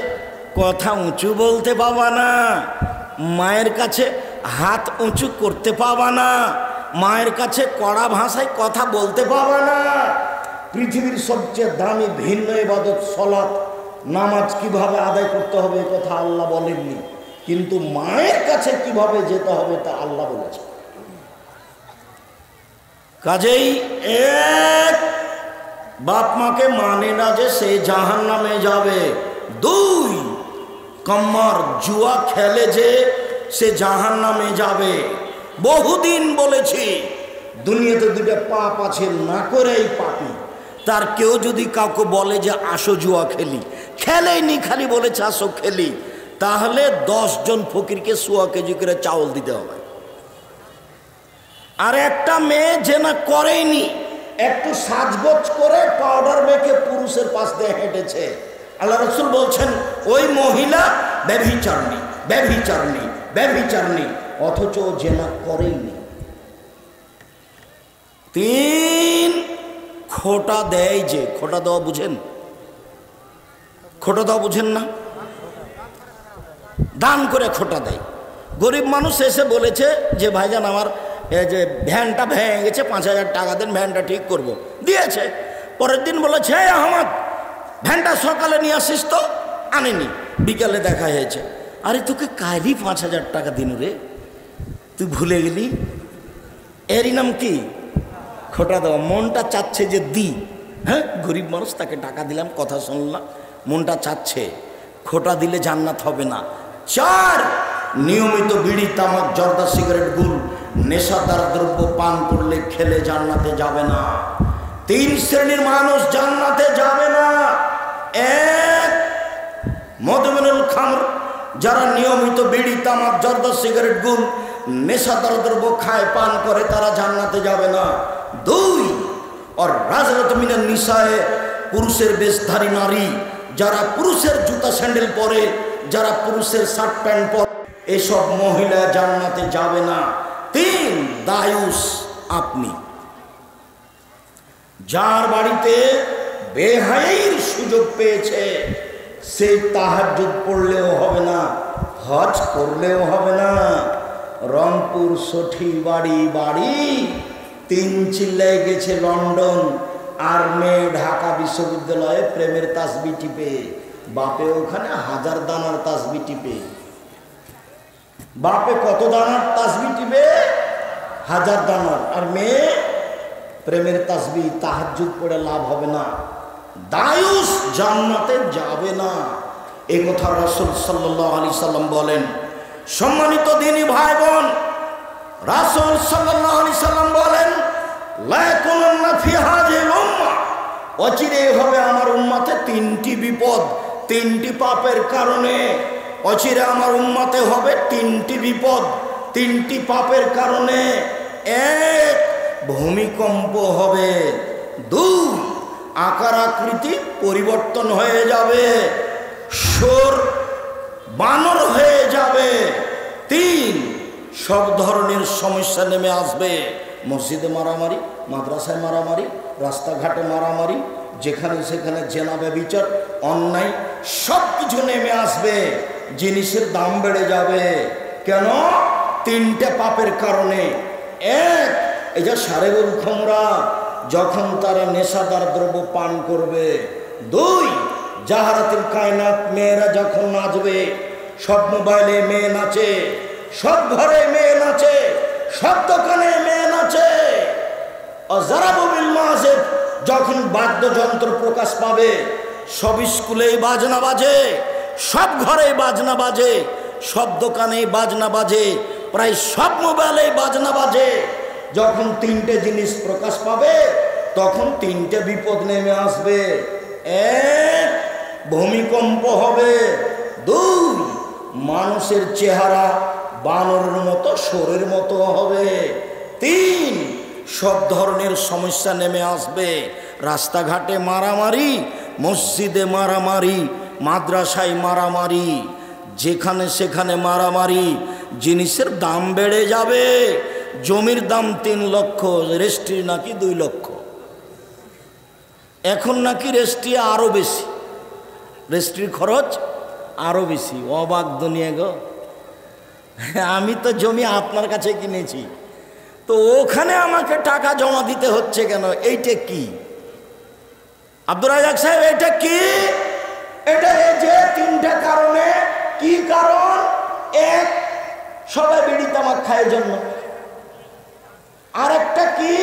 কথা উঁচু বলতে পাবা না, মায়ের কাছে হাত উঁচু করতে পাবা না, মায়ের কাছে কড়া ভাষায় কথা বলতে পাবা না। পৃথিবীর সবচেয়ে দামি ভিন্ন ইবাদত সালাত, নামাজ কিভাবে আদায় করতে হবে এ কথা আল্লাহ বলেননি, কিন্তু মায়ের কাছে কিভাবে যেতে হবে তা আল্লাহ বলেছে। কাজেই এক, বাপ মাকে মানে না যে সে জাহান্নামে যাবে। 2, কম্মার জুয়া খেলে যে সে জাহান্নামে যাবে। বহুদিন বলেছি দুনিয়াতে 2টা পাপ আছে, না করেই পাপী। তার কেউ যদি কাউকে বলে যে আসো জুয়া খেলি, খেলেনি, খালি বলেছে আসো খেলি, তাহলে 10 জন ফকিরকে 100 কেজি করে চাউল দিতে হবে। আর একটা মেয়ে যে না করেনি, একটু সাজগোজ করে পাউডার মেখে পুরুষের পাশ দিয়ে হেঁটেছে, আল্লাহ রাসূল বলছেন ওই মহিলা ব্যভিচারিণী, ব্যভিচারিণী, ব্যভিচারিণী, অথচ যে না করেনি। 3, খোটা দেয় যে, খোটা দেওয়া বুঝেন? খোটা দেওয়া বুঝেন না? দান করে খোটা দেয়। গরিব মানুষ এসে বলেছে যে ভাইজান আমার এই যে ভ্যানটা ভেঙে গেছে, 5000 টাকা দেন, ভ্যানটা ঠিক করব। দিয়েছে। পরের দিন বলেছে আহমদ ভ্যানটা সকালে নিয়ে আসিস, তো আনেনি, বিকালে দেখা হয়েছে, আরে তোকে কালই 5000 টাকা দিন রে, তুই ভুলে গেলি। এরই নাম কি? খোটা দেওয়া। মনটা চাচ্ছে যে দি, হ্যাঁ গরিব মানুষ, তাকে টাকা দিলাম, কথা শুনলাম, মনটা চাচ্ছে। খোটা দিলে জান্নাত হবে না। 4, নিয়মিত বিড়ি, তামাক, জর্দা, সিগারেট, গুল, নেশাদার দ্রব্য পান করলে খেলে জান্নাতে যাবে না। 3 শ্রেণীর মানুষ জান্নাতে যাবে না। 1, মদমিনুল খামর, যারা নিয়মিত বিড়ি, তামাক, জর্দা, সিগারেট, গুল, নেশাদার দ্রব্য খায়, পান করে, তারা জান্নাতে যাবে না। 2, আর রাজরাত মিনান নিসায়ে, পুরুষের বেশধারী নারী, যারা পুরুষের জুতা স্যান্ডেল পরে, যারা পুরুষের শার্ট প্যান্ট পরে, এসব মহিলা জান্নাতে যাবে না। 3, দায়ুস আপনি। যার বাড়িতে বেহায়ার সুযোগ পেয়েছে সে তাহাজ্জুদ পড়লেও হবে না, হজ করলেও হবে না। রংপুর সঠি বাড়ি 3 চিল্লায় গেছে লন্ডন, আর মেয়ে ঢাকা বিশ্ববিদ্যালয়ে প্রেমের তাসবি টিপে, বাপে ওখানে 1000 দানার তাসবি টিপে। বাপে কত দানার তাসবি টিপে? 1000 দানার। আর মেয়ে প্রেমের তাসবি। তাহাজ্জুদ পড়ে লাভ হবে না, দায়ুস জান্নাতে যাবে না। এই কথা রাসূল সাল্লাল্লাহু আলাইহি সাল্লাম বলেন। সম্মানিত দিনী ভাই বোন, রাসূল সাল্লাল্লাহু আলাইহি সাল্লাম বলেন, লা ইয়াকুনুন্না ফি হাযিহিল উম্মাহ, অচিরে হবে আমার উম্মতে 3টি বিপদ, 3টি পাপের কারণে। অচিরে আমার উম্মতে হবে 3টি বিপদ, 3টি পাপের কারণে। 1, ভূমিকম্প হবে। 2, আকার আকৃতি পরিবর্তন হয়ে যাবে, সুর বানর হয়ে যাবে। 3, সব ধরনের সমস্যা নেমে আসবে। মসজিদে মারামারি, মাদ্রাসায় মারামারি, রাস্তাঘাটে মারামারি, যেখানে সেখানে জেনা ব্যভিচার, অন্যায় সব কিছু নেমে আসবে। জিনিসের দাম বেড়ে যাবে। কেন? 3টে পাপের কারণে। 1, এই যে সারেবুল খমরা, যখন তারা নেশাদার দ্রব্য পান করবে। 2, জাহারাতুল কায়নাত, মেয়েরা যখন নাচবে, সব মোবাইলে মেয়ে নাচে, সব ঘরে মেয়ে নাচে, সব দোকানে মেয়ে নাচে। যারাবু বিল মাযিব, যখন বাদ্যযন্ত্র প্রকাশ পাবে, সব স্কুলেই বাজনা বাজে, সব ঘরেই বাজনা বাজে, সব দোকানেই বাজনা বাজে, প্রায় সব মোবাইলেই বাজনা বাজে। যখন 3টে জিনিস প্রকাশ পাবে তখন 3টে বিপদ নেমে আসবে। 1, ভূমিকম্প হবে। 2, মানুষের চেহারা বানরের মতো, শোরের মতো হবে। 3, সব ধরনের সমস্যা নেমে আসবে। রাস্তাঘাটে মারামারি, মসজিদে মারামারি, মাদ্রাসায় মারামারি, যেখানে সেখানে মারামারি। জিনিসের দাম বেড়ে যাবে। জমির দাম 3 লক্ষ, রেস্ট্রি নাকি 2 লক্ষ। এখন নাকি রেস্ট্রি আরো বেশি, রেস্ট্রির খরচ আরো বেশি। অবাক দুনিয়া গো। আমি তো জমি আপনার কাছে কিনেছি, তো ওখানে আমাকে টাকা জমা দিতে হচ্ছে কেন? এইটা কি আব্দুর রাজ্জাক সাহেব? এটা কি? এটা এই যে 3টে কারণে। কি কারণ? 1, সবাই বিড়ি তামাক খায় জন্য। আরেকটা কি?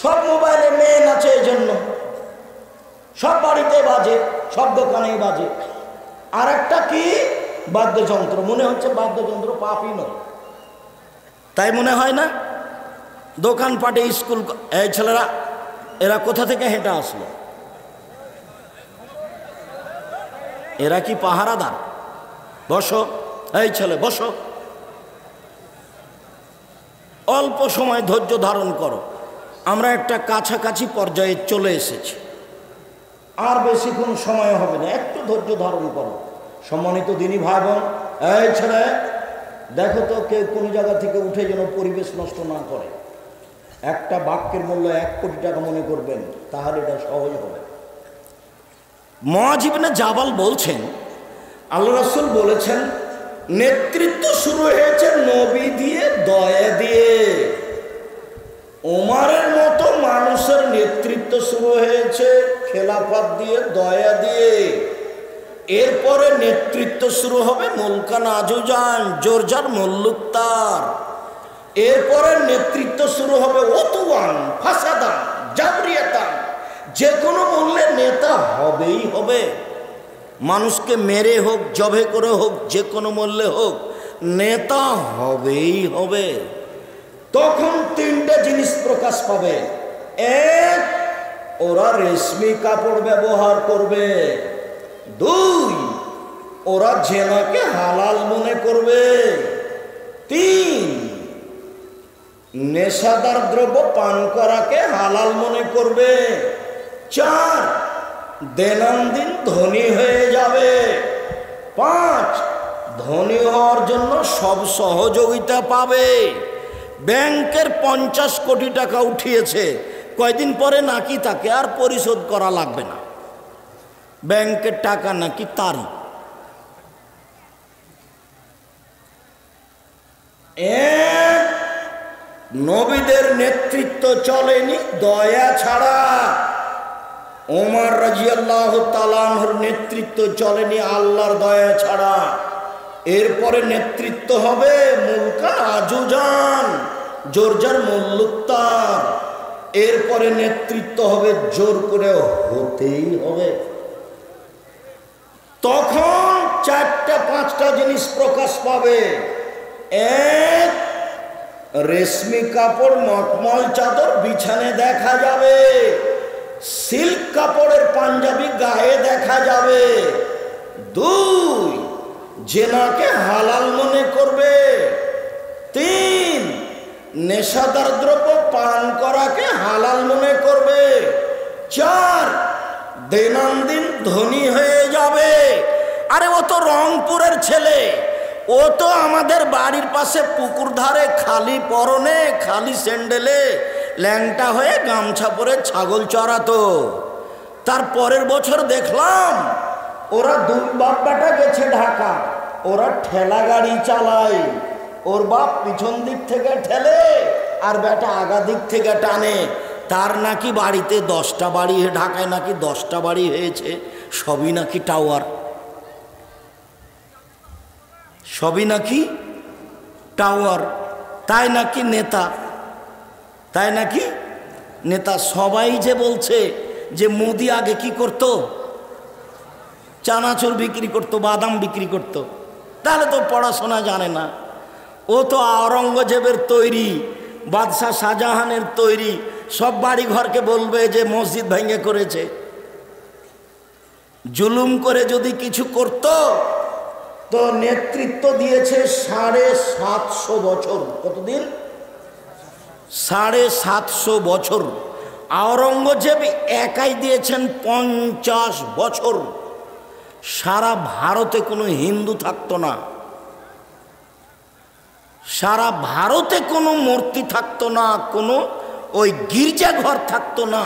সব মোবাইলে মেয়ে নাচে এই জন্য, সব বাড়িতে বাজে, সব দোকানেই বাজে। আরেকটা কি? বাদ্যযন্ত্র। মনে হচ্ছে বাদ্যযন্ত্র পাপই নয়, তাই মনে হয় না? দোকানপাটে, স্কুল, এই ছেলেরা এরা কোথা থেকে হেঁটে আসলো? এরা কি পাহারাদার? বসো, এই ছেলে বসো, অল্প সময় ধৈর্য ধারণ করো। আমরা একটা কাছাকাছি পর্যায়ে চলে এসেছি, আর বেশিক্ষণ সময় হবে না, একটু ধৈর্য ধারণ করো। সম্মানিত দিনী ভাই বোন, এই ছেলে দেখো তো কেউ কোনো জায়গা থেকে উঠে যেন পরিবেশ নষ্ট না করে। একটা বাক্যের মূল্য 1 কোটি টাকা মনে করবেন, তাহলে এটা সহজ হবে। মুআয ইবনে জাবাল বলছেন, আল্লাহ রাসূল বলেছেন, নেতৃত্ব শুরু হয়েছে নবী দিয়ে, দয়া দিয়ে। ওমরের মতো মানুষের নেতৃত্ব শুরু হয়েছে খেলাফত দিয়ে, দয়া দিয়ে। এরপরে নেতৃত্ব শুরু হবে মুলকান আজুজান, জোরজার মুল্লুকতার। এরপরে নেতৃত্ব শুরু হবে ওতুয়ান, ফাসাদান, জাবরিয়াতান। যে কোনো মূল্যে নেতা হবেই হবে। মানুষকে মেরে হোক, জবে করে হোক, যে কোনো মূল্যে হোক, নেতা হবেই হবে। তখন 3টে জিনিস প্রকাশ পাবে। 1, ওরা রেশমি কাপড় ব্যবহার করবে। 2, ওরা জেনাকে হালাল মনে করবে। 3, নেশাদার দ্রব্য পান করাকে হালাল মনে করবে। 4, দৈনন্দিন ধনী হয়ে যাবে। 5, ধনী হওয়ার জন্য সব সহযোগিতা পাবে। ব্যাংকের 50 কোটি টাকা উঠিয়েছে, কয়দিন পরে নাকি তাকে আর পরিশোধ করা লাগবে না, ব্যাংকের টাকা নাকি তারই। নবীদের নেতৃত্ব চলেনি দয়া ছাড়া, ওমর রাদিয়াল্লাহু তাআলা আনহুর নেতৃত্ব চলেনি আল্লাহর দয়া ছাড়া। এরপরে নেতৃত্ব হবে মুলকা আজুজান, জোরজার মুল্লুকতার। এরপরে নেতৃত্ব হবে জোর করে হতেই হবে। তখন 4-5টা জিনিস প্রকাশ পাবে। এক, রেশমি কাপড় মখমল চাদর বিছানে দেখা যাবে, সিল্ক কাপড়ের পাঞ্জাবি গায়ে দেখা যাবে। 2, জেনাকে হালাল মনে করবে। 3, নেশাদার দ্রব্য পান করাকে হালাল মনে করবে। 4, দৈনন্দিন ধনী হয়ে যাবে। আরে ও তো রংপুরের ছেলে, ও তো আমাদের বাড়ির পাশে পুকুর ধারে খালি পরনে খালি স্যান্ডেলে ল্যাংটা হয়ে গামছা পরে ছাগল চড়াতো। তার পরের বছর দেখলাম ওরা 2 বাপ বেটা গেছে ঢাকা, ওরা ঠেলা গাড়ি চালায়। ওর বাপ পিছন দিক থেকে ঠেলে আর বেটা আগা দিক থেকে টানে। তার নাকি বাড়িতে 10টা বাড়ি, ঢাকায় নাকি 10টা বাড়ি হয়েছে, সবই নাকি টাওয়ার, সবই নাকি টাওয়ার। তাই নাকি নেতা, তাই নাকি নেতা। সবাই যে বলছে যে মোদি আগে কি করত, চানাচুর বিক্রি করত, বাদাম বিক্রি করত, তাহলে তো পড়াশোনা জানে না। ও তো আওরঙ্গজেবের তৈরি, বাদশাহ শাহজাহানের তৈরি, সব বাড়ি ঘরকে বলবে যে মসজিদ ভেঙে করেছে। জুলুম করে যদি কিছু করত তো নেতৃত্ব দিয়েছে 750 বছর। কতদিন? 750 বছর। আওরঙ্গজেব একাই দিয়েছেন 50 বছর। সারা ভারতে কোনো হিন্দু থাকতো না, সারা ভারতে কোনো মূর্তি থাকতো না, কোনো ওই গির্জাঘর থাকতো না।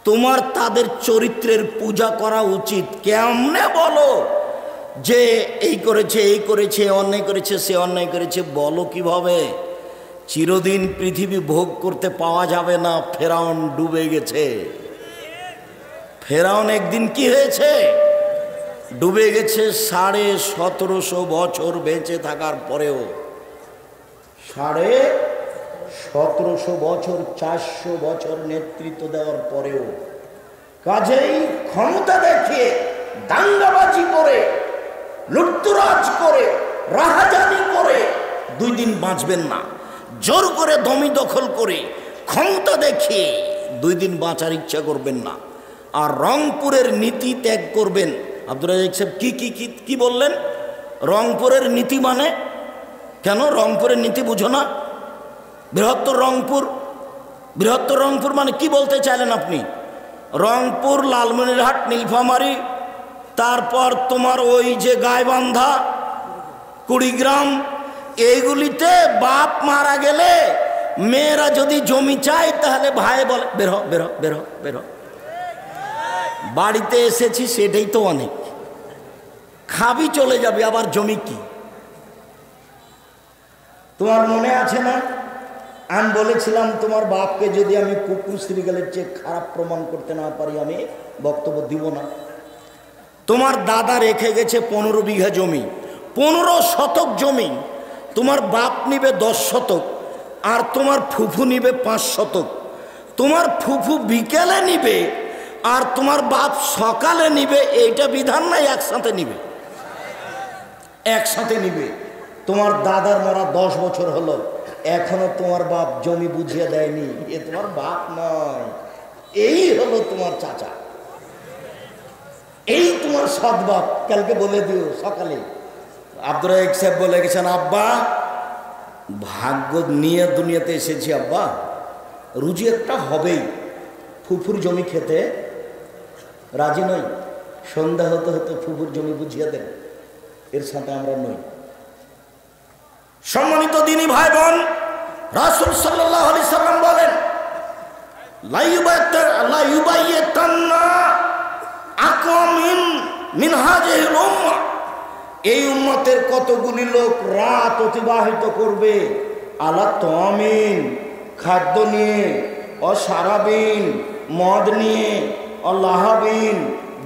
তোমার তাদের চরিত্রের পূজা করা উচিত। কেমনে বলো যে এই করেছে, এই করেছে, অন্যায় করেছে, সে অন্যায় করেছে, বলো কিভাবে? চিরদিন পৃথিবী ভোগ করতে পাওয়া যাবে না। ফেরাউন ডুবে গেছে। ফেরাউন একদিন কি হয়েছে? ডুবে গেছে। 1750 বছর বেঁচে থাকার পরেও, 1750 বছর, 400 বছর নেতৃত্ব দেওয়ার পরেও, কাজেই ক্ষমতা দেখিয়ে দাঙ্গাবাজি করে, লুটতরাজ করে, রাহাজানি করে 2 দিন বাঁচবেন না। জোর করে জমি দখল করে ক্ষমতা দেখিয়ে 2 দিন বাঁচার ইচ্ছা করবেন না। আর রংপুরের নীতি ত্যাগ করবেন। আব্দুর রাজ্জাক সাহেব কি বললেন? রংপুরের নীতি মানে কেন? রংপুরের নীতি বুঝো না? বৃহত্তর রংপুর মানে কি বলতে চাইলেন আপনি? রংপুর, লালমনিরহাট, নীলফামারী, তারপর তোমার ওই যে গাইবান্ধা, কুড়িগ্রাম, এইগুলিতে বাপ মারা গেলে মেয়েরা যদি জমি চায় তাহলে ভাই বলে বের হ, বের হ, বের হ, বের হ। বাড়িতে এসেছি সেটাই তো অনেক, খাবি চলে যাবে, আবার জমি কি? তোমার মনে আছে না আমি বলেছিলাম তোমার বাপকে যদি আমি কুকুর শ্রীগালের চেয়ে খারাপ প্রমাণ করতে না পারি আমি বক্তব্য দিব না। তোমার দাদা রেখে গেছে 15 বিঘা জমি, 15 শতক জমি। তোমার বাপ নিবে 10 শতক আর তোমার ফুফু নিবে 5 শতক। তোমার ফুফু বিকেলে নিবে আর তোমার বাপ সকালে নিবে, এইটা বিধান নাই একসাথে নিবে? একসাথে নিবে। তোমার দাদার মরা 10 বছর হলো, এখনো তোমার বাপ জমি বুঝিয়ে দেয়নি। এ তোমার বাপ নয়, এই হলো তোমার চাচা, এই তোমার সৎ বাপ। কালকে বলে দিও সকালে। আব্দুর রাজ্জাক সাহেব বলে গেছেন, আব্বা ভাগ্য নিয়ে দুনিয়াতে এসেছি, আব্বা রুজি একটা হবেই। ফুফুর জমি খেতে রাজি নই। সন্ধ্যা হতে হতে ফুফুর জমি বুঝিয়ে দেন। এর সাথে আমরা নই। সম্মানিত দিনী ভাই বোন, রাসূল সাল্লাল্লাহু আলাইহি সাল্লাম বলেন, লা ইউবাইয়াতান্না আকওয়ামিন মিন হাযিহিল উম্মাহ, এই উম্মতের কতগুলি লোক রাত অতিবাহিত করবে আলা তামিন, খাদ্য নিয়ে, অশারাবিন, মদ নিয়ে, অলাহাবিন,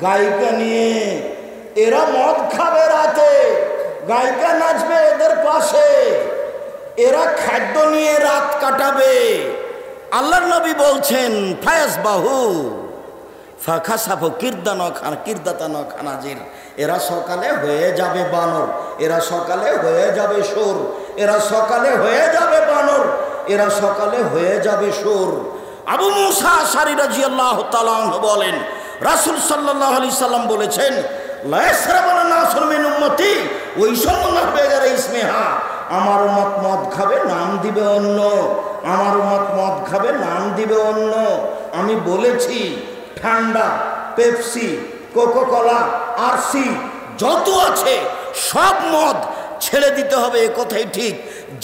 গায়িকা নিয়ে। এরা মদ খাবে রাতে, গায়িকা নাচবে এদের পাশে, এরা খাদ্য নিয়ে রাত কাটাবে। আল্লাহর নবী বলছেন, ফায়াসবাহু ফাখাসাফু কিরদাতান খানাজির, এরা সকালে হয়ে যাবে বানর, এরা সকালে হয়ে যাবে সুর, এরা সকালে হয়ে যাবে বানর, এরা সকালে হয়ে যাবে সুর। আবু মুসা আশআরী রাদিয়াল্লাহু তাআলা আনহু বলেন, রাসূল সাল্লাল্লাহু আলাইহি সাল্লাম বলেছেন, লা ইয়াশরাবুনা নাসুন মিন উম্মতি ওয়া ইসাল্লাল্লাহু বিগাইরি ইসমিহা, আমার উম্মত মদ খাবে, নাম দিবে অন্য, আমার উম্মত মদ খাবে, নাম দিবে অন্য। আমি বলেছি ঠান্ডা, পেপসি, কোকাকোলা, আরসি যত আছে সব মদ ছেড়ে দিতে হবে, এ কথাই ঠিক।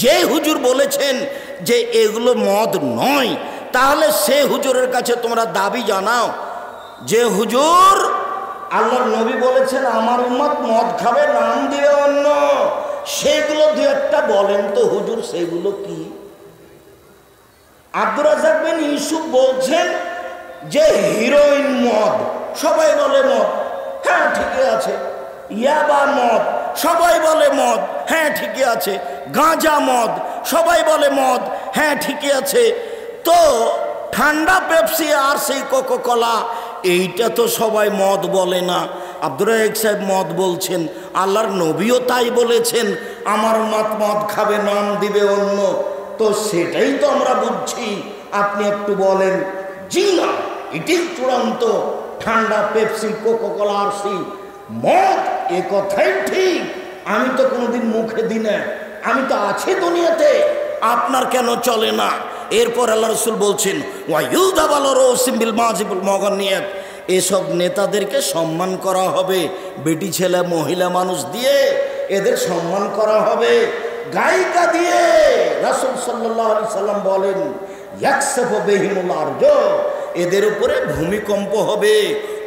যে হুজুর বলেছেন যে এগুলো মদ নয়, তাহলে সে হুজুরের কাছে তোমরা দাবি জানাও যে হুজুর আল্লাহর নবী বলেছেন আমার উম্মত মদ খাবে, নাম দিবে অন্য, সেগুলো দু একটা বলেন তো হুজুর, সেগুলো কি? আব্দুর রাজ্জাক বিন ইউসুফ বলছেন যে হিরোইন মদ, সবাই বলে মদ, হ্যাঁ ঠিকই আছে। ইয়াবা মদ, সবাই বলে মদ, হ্যাঁ ঠিকই আছে। গাঁজা মদ, সবাই বলে মদ, হ্যাঁ ঠিকই আছে। তো ঠান্ডা, পেপসি আর সেই কোকাকোলা, এইটা তো সবাই মদ বলে না। আব্দুর রাজ্জাক সাহেব মদ বলছেন, আল্লাহর নবীও তাই বলেছেন, আমার উম্মত মদ খাবে, নাম দিবে অন্য। তো সেটাই তো আমরা বুঝছি। আপনি একটু বলেন, জি না, এটাই চূড়ান্ত, ঠান্ডা, পেপসি, কোকাকোলা, আরসি মদ, এ কথাই ঠিক। আমি তো কোনোদিন মুখে দিই না, আমি তো আছি দুনিয়াতে, আপনার কেন চলে না? এরপর আল্লাহ রাসূল বলছেন, এসব নেতাদেরকে সম্মান করা হবে, বেটি ছেলে মহিলা মানুষ দিয়ে এদের সম্মান করা হবে, গায়িকা দিয়ে। রাসূল সাল্লাল্লাহু আলাইহি সাল্লাম বলেন, ইয়াকসাফু বিহিমুল আরজ, এদের উপরে ভূমিকম্প হবে।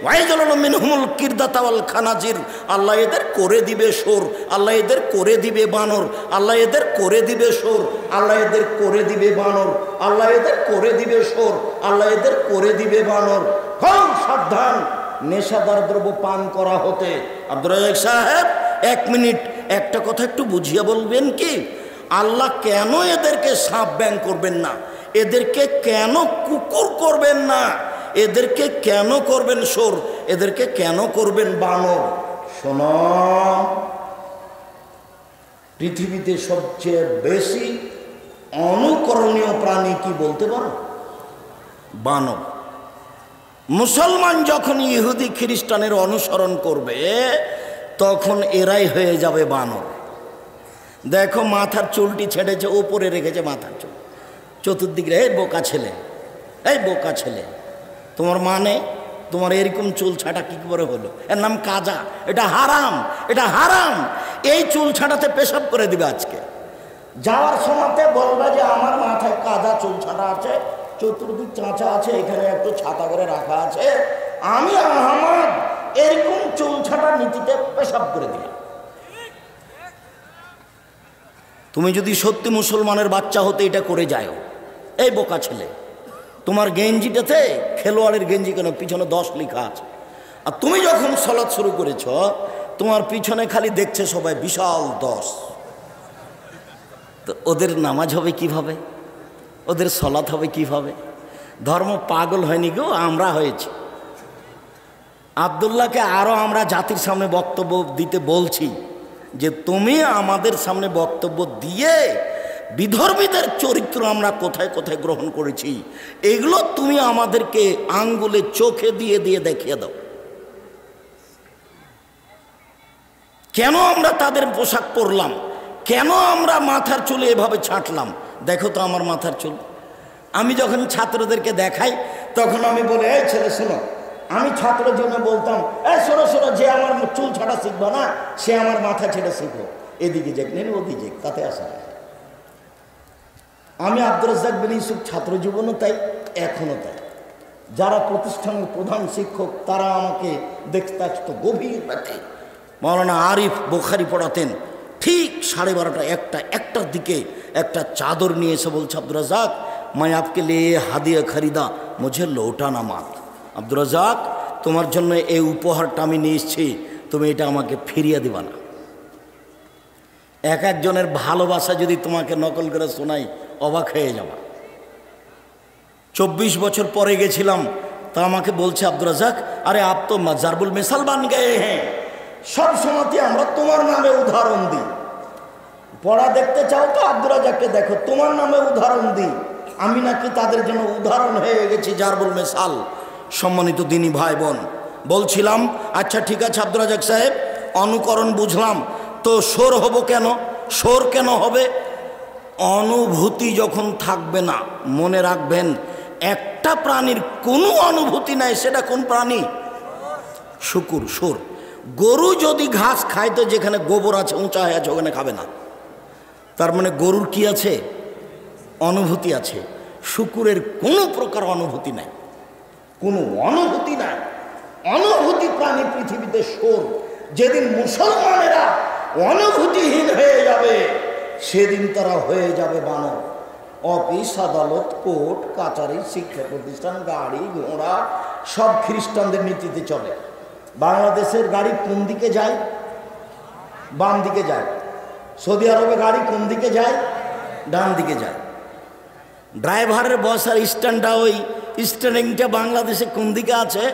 ওয়াইজালু মিনহুমুল কিরদাতা ওয়াল খানাজির, আল্লাহ এদের করে দিবে সুর, আল্লাহ এদের করে দিবে বানর, আল্লাহ এদের করে দিবে সুর, আল্লাহ এদের করে দিবে বানর, আল্লাহ এদের করে দিবে সুর, আল্লাহ এদের করে দিবে বানর। খুব সাবধান নেশাদার দ্রব্য পান করা হতে। আব্দুর রাজ্জাক সাহেব, এক মিনিট, একটা কথা একটু বুঝিয়ে বলবেন কি? আল্লাহ কেন এদেরকে সাপ ব্যাং করবেন না? এদেরকে কেন কুকুর করবেন না? এদেরকে কেন করবেন সুর? এদেরকে কেন করবেন বানর? শোনো, পৃথিবীতে সবচেয়ে বেশি অনুকরণীয় প্রাণী কি বলতে পারো? বানর। মুসলমান যখন ইহুদি খ্রিস্টানের অনুসরণ করবে, তখন এরাই হয়ে যাবে বানর। দেখো, মাথার চুলটি ছেড়েছে, ওপরে রেখেছে মাথার চুল, চতুর্দিকে, এই বোকা ছেলে, এই বোকা ছেলে, তোমার মানে তোমার এরকম চুল ছাটা কি করে হলো? এর নাম কাজা, এটা হারাম, এটা হারাম। এই চুল ছাটাতে পেশাব করে দিবে আজকে। যাওয়ার সময়তে বলবে যে আমার মাথায় কাজা চুল ছাটা আছে, চতুর্দিক চাঁচা আছে, এখানে একটু ছাতা করে রাখা আছে, আমি আহমদ এরকম চুল ছাটা নীতিতে পেশাব করে দিলাম। তুমি যদি সত্যি মুসলমানের বাচ্চা হতে এটা করে যাও, এই বোকা ছেলে, তোমার গেঞ্জিটাতে খেলোয়াড়ের গেঞ্জি কেন, পিছনে 10 লেখা আছে। আর তুমি যখন সালাত শুরু করেছ, তোমার পিছনে খালি দেখছে সবাই বিশাল 10। তো ওদের নামাজ হবে কিভাবে? ওদের সালাত হবে কিভাবে? ধর্ম পাগল হয়নি গো, আমরা হয়েছি। আব্দুল্লাহকে আরও আমরা জাতির সামনে বক্তব্য দিতে বলছি যে তুমি আমাদের সামনে বক্তব্য দিয়ে বিধর্মীদের চরিত্র আমরা কোথায় কোথায় গ্রহণ করেছি, এগুলো তুমি আমাদেরকে আঙ্গুলে চোখে দিয়ে দিয়ে দেখিয়ে দাও। কেন আমরা তাদের পোশাক পরলাম? কেন আমরা মাথার চুলে এভাবে ছাঁটলাম? দেখো তো আমার মাথার চুল। আমি যখন ছাত্রদেরকে দেখাই, তখন আমি বলি, এই ছেলে শোনো, আমি ছাত্রের জন্য বলতাম, সরো সরো, যে আমার চুল ছাটা শিখবো না সে আমার মাথা ছেড়ে শিখবো, এদিকে যাক নেন ওদিকে যাক, তাতে আসা যায়। আমি আব্দুর রাজ্জাক বিন ইউসুফ ছাত্র জীবনও তাই, এখনও তাই। যারা প্রতিষ্ঠানের প্রধান শিক্ষক তারা আমাকে দেখতে আসতো গভীর রাতে। মৌলানা আরিফ বুখারী পড়াতেন, ঠিক 12:30 একটার দিকে একটা চাদর নিয়ে এসে বলছে, আব্দুর রাজ্জাক मैं आपके लिए হাদিয়া খরিদা, মুঝে লৌটানা মাত। আব্দুর রাজ্জাক তোমার জন্য এই উপহারটা আমি নিয়ে এসেছি, তুমি এটা আমাকে ফিরিয়ে দিবা না। এক একজনের ভালোবাসা যদি তোমাকে নকল করে শোনাই অবাক হয়ে যাবা। 24 বছর পরে গেছিলাম, তা আমাকে বলছে আব্দুর রাজ্জাক, আরে আপ তো জারবুল মিসাল বান গয়ে হ্যাঁ, সব সময়তে আমরা তোমার নামে উদাহরণ দিই। পড়া দেখতে চাও তো আব্দুর রাজ্জাককে দেখো, তোমার নামে উদাহরণ দিই। আমি নাকি তাদের জন্য উদাহরণ হয়ে গেছি, জারবুল মিসাল। সম্মানিত দিনী ভাই বোন, বলছিলাম আচ্ছা ঠিক আছে আব্দুর রাজ্জাক সাহেব, অনুকরণ বুঝলাম, তো শোর হব কেন? শোর কেন হবে? অনুভূতি যখন থাকবে না, মনে রাখবেন একটা প্রাণীর কোনো অনুভূতি নাই, সেটা কোন প্রাণী? শুকুর, শোর। গরু যদি ঘাস খায় তো যেখানে গোবর আছে, উঁচা হয়ে আছে, ওখানে খাবে না। তার মানে গরুর কি আছে? অনুভূতি আছে। শুকুরের কোনো প্রকার অনুভূতি নাই, কোনো অনুভূতি নাই। অনুভূতি প্রাণী পৃথিবীতে শোর। যেদিন মুসলমানেরা অনুভূতিহীন হয়ে যাবে সেদিন তারা হয়ে যাবে বানর। অফিস আদালত কোর্ট কাচারি শিক্ষা প্রতিষ্ঠান গাড়ি ঘোড়া সব খ্রিস্টানদের নীতিতে চলে। বাংলাদেশের গাড়ি কোন দিকে যায়? বাম দিকে যায়। সৌদি আরবে গাড়ি কোন দিকে যায়? ডান দিকে যায়। ড্রাইভারের বসার স্ট্যান্ডটা, ওই স্টিয়ারিংটা বাংলাদেশে কোন দিকে আছে?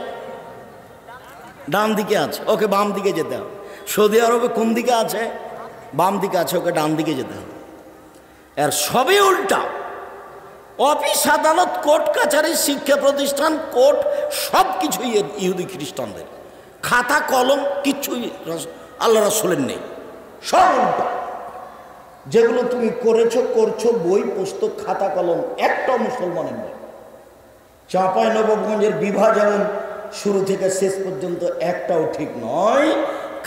ডান দিকে আছে, ওকে বাম দিকে যেতে হবে। সৌদি আরবে কোন দিকে আছে? বাম দিকে আছে, ওকে ডান দিকে যেতে হবে। আর সবই উল্টা। অফিস আদালত কোর্ট কাছারি শিক্ষা প্রতিষ্ঠান কোর্ট সব কিছুই ইহুদি খ্রিস্টানদের। খাতা কলম কিচ্ছুই আল্লাহ রাসূলের নেই, সব উল্টা। যেগুলো তুমি করেছো করছো, বই পুস্তক খাতা কলম একটাও মুসলমানের নেই। চাঁপাইনবাবগঞ্জের বিবাহ যেমন শুরু থেকে শেষ পর্যন্ত একটাও ঠিক নয়,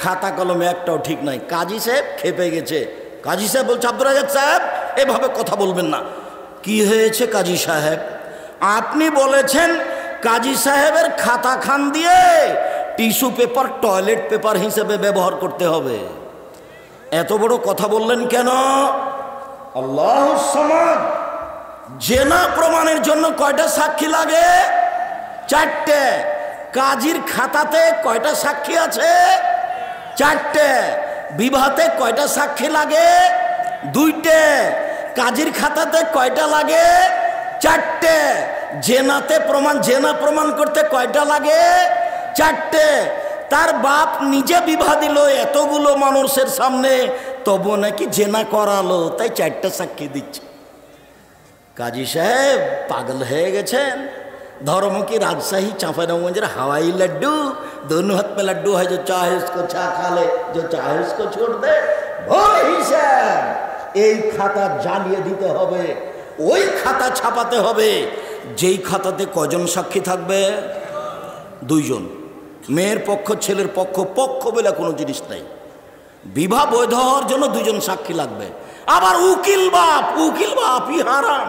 খাতা কলমে একটাও ঠিক নয়। কাজী সাহেব খেপে গেছে। কাজী সাহেব বলছে, আব্দুর রাজ্জাক সাহেব এভাবে কথা বলবেন না। কি হয়েছে কাজী সাহেব? আপনি বলেছেন কাজী সাহেবের খাতা খান দিয়ে টিস্যু পেপার টয়লেট পেপার হিসেবে ব্যবহার করতে হবে। এত বড় কথা বললেন কেন? আল্লাহুস সামাদ। জেনা প্রমাণের জন্য কয়টা সাক্ষী লাগে? 4টে। কাজীর খাতাতে কয়টা সাক্ষী আছে? 4টে। বিবাহতে কয়টা সাক্ষী লাগে? 2টে। কাজীর খাতাতে কয়টা লাগে? 4টে। জেনাতে জেনা প্রমাণ করতে কয়টা লাগে? 4টে। তার বাপ নিজে বিবাহ দিল এতগুলো মানুষের সামনে, তবু নাকি জেনা করালো, তাই 4টে সাক্ষী দিচ্ছে। কাজী সাহেব পাগল হয়ে গেছেন। धर्म की राजशाही चांपाइनबाबगंज हवाई लड्डू, दोनों हाथ में लड्डू है, जो चाहे उसको चा खा ले, जो चाहे उसको छोड़ दे। ভুল হিসাব। এই খাতা জ্বালিয়ে দিতে হবে, ওই খাতা ছাপাতে হবে যেই খাতাতে কজন সাক্ষী থাকবে? 2 জন। মেয়ের পক্ষ ছেলের পক্ষ, পক্ষ বলে কোনো জিনিস নাই। বিবাহ বৈধ হওয়ার জন্য 2 জন সাক্ষী লাগবে। আবার উকিল বাপই হারাম।